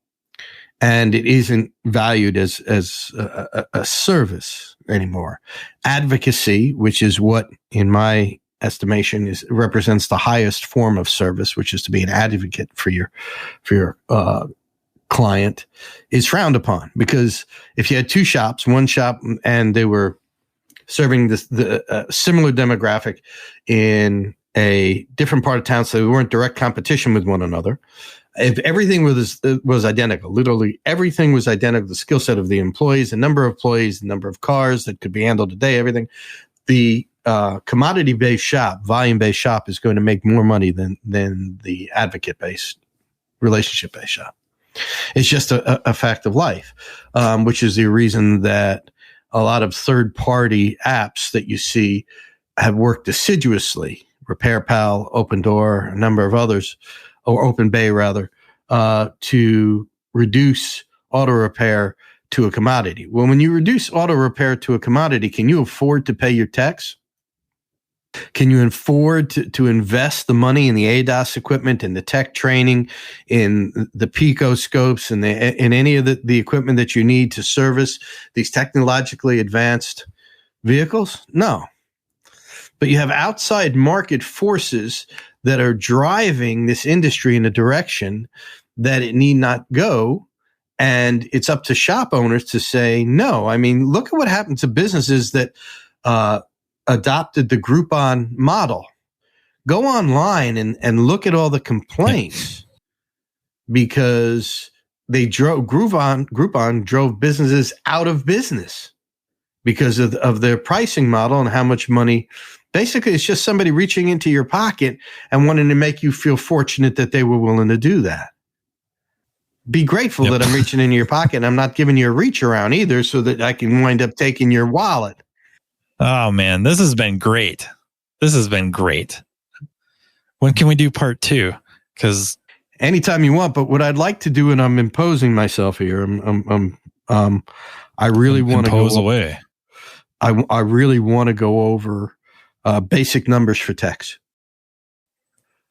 Speaker 3: And it isn't valued as a service anymore. Advocacy, which is what, in my estimation, represents the highest form of service, which is to be an advocate for your client, is frowned upon. Because if you had two shops, one shop, and they were serving the similar demographic in a different part of town, so they weren't direct competition with one another. If everything was identical, literally everything was identical, the skill set of the employees, the number of employees, the number of cars that could be handled a day, everything, the commodity-based shop, volume-based shop is going to make more money than the advocate-based, relationship-based shop. It's just a fact of life, which is the reason that a lot of third-party apps that you see have worked assiduously, RepairPal, Open Door, a number of others, or Open Bay rather, to reduce auto repair to a commodity. Well, when you reduce auto repair to a commodity, can you afford to pay your techs? Can you afford to invest the money in the ADAS equipment, in the tech training, in the Pico scopes, and in any of the equipment that you need to service these technologically advanced vehicles? No. But you have outside market forces that are driving this industry in a direction that it need not go. And it's up to shop owners to say no. I mean, look at what happened to businesses that adopted the Groupon model. Go online and look at all the complaints because they Groupon drove businesses out of business because of their pricing model and how much money. Basically, it's just somebody reaching into your pocket and wanting to make you feel fortunate that they were willing to do that. Be grateful that I'm reaching into your pocket and I'm not giving you a reach around either so that I can wind up taking your wallet.
Speaker 2: Oh, man, this has been great. When can we do part 2? Because
Speaker 3: anytime you want, but what I'd like to do, and I'm imposing myself here, I really want to
Speaker 2: impose away.
Speaker 3: I really want to go over basic numbers for techs.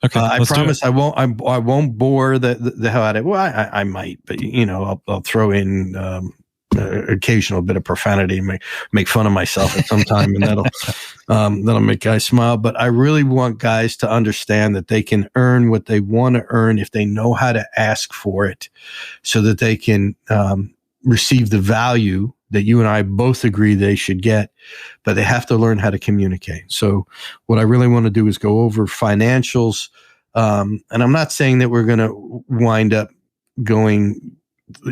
Speaker 2: Okay,
Speaker 3: I promise I won't. I won't bore the hell out of it. Well, I might, but I'll throw in occasional bit of profanity, make fun of myself at some time, and that'll make guys smile. But I really want guys to understand that they can earn what they want to earn if they know how to ask for it, so that they can receive the value that you and I both agree they should get, but they have to learn how to communicate. So what I really want to do is go over financials. And I'm not saying that we're going to wind up going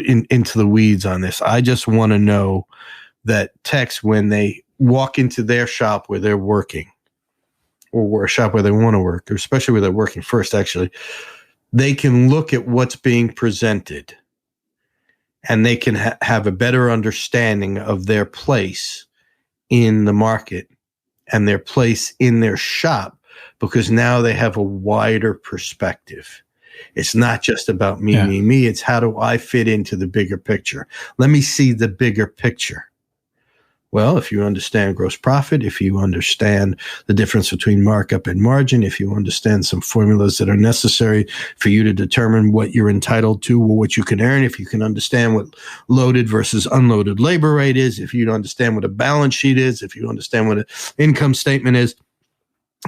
Speaker 3: into the weeds on this. I just want to know that techs, when they walk into their shop where they're working, or a shop where they want to work, or especially where they're working first, actually, they can look at what's being presented, and they can have a better understanding of their place in the market and their place in their shop, because now they have a wider perspective. It's not just about me. It's how do I fit into the bigger picture? Let me see the bigger picture. Well, if you understand gross profit, if you understand the difference between markup and margin, if you understand some formulas that are necessary for you to determine what you're entitled to or what you can earn, if you can understand what loaded versus unloaded labor rate is, if you understand what a balance sheet is, if you understand what an income statement is,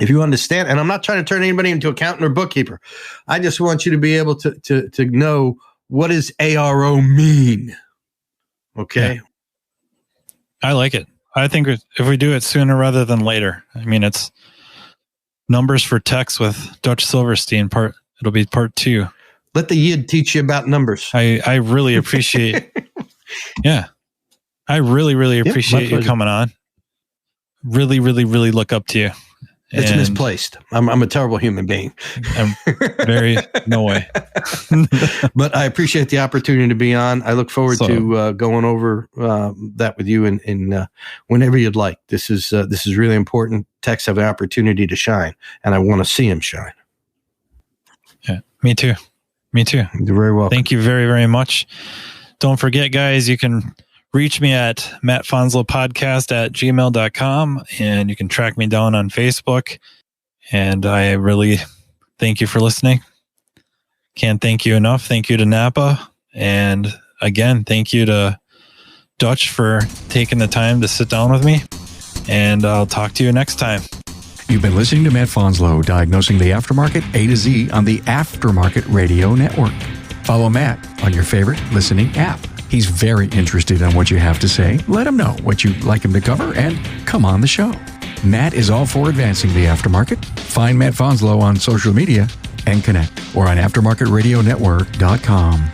Speaker 3: if you understand, and I'm not trying to turn anybody into accountant or bookkeeper. I just want you to be able to know, what does ARO mean? Okay.
Speaker 2: Yeah. I like it. I think if we do it sooner rather than later, I mean, it's numbers for techs with Dutch Silverstein it'll be part 2.
Speaker 3: Let the Yid teach you about numbers.
Speaker 2: I really appreciate, I really appreciate you coming on. Really, really, really look up to you.
Speaker 3: It's misplaced. I'm a terrible human being.
Speaker 2: I'm no way.
Speaker 3: But I appreciate the opportunity to be on. I look forward to going over that with you in whenever you'd like. This is really important. Techs have an opportunity to shine, and I want to see them shine.
Speaker 2: Yeah, me too. You're
Speaker 3: very welcome.
Speaker 2: Thank you very, very much. Don't forget, guys, you can reach me at mattfanslowpodcast@gmail.com, and you can track me down on Facebook. And I really thank you for listening. Can't thank you enough. Thank you to Napa. And again, thank you to Dutch for taking the time to sit down with me. And I'll talk to you next time.
Speaker 1: You've been listening to Matt Fanslow, diagnosing the aftermarket A to Z on the Aftermarket Radio Network. Follow Matt on your favorite listening app. He's very interested in what you have to say. Let him know what you'd like him to cover and come on the show. Matt is all for advancing the aftermarket. Find Matt Fanslow on social media and connect, or on aftermarketradionetwork.com.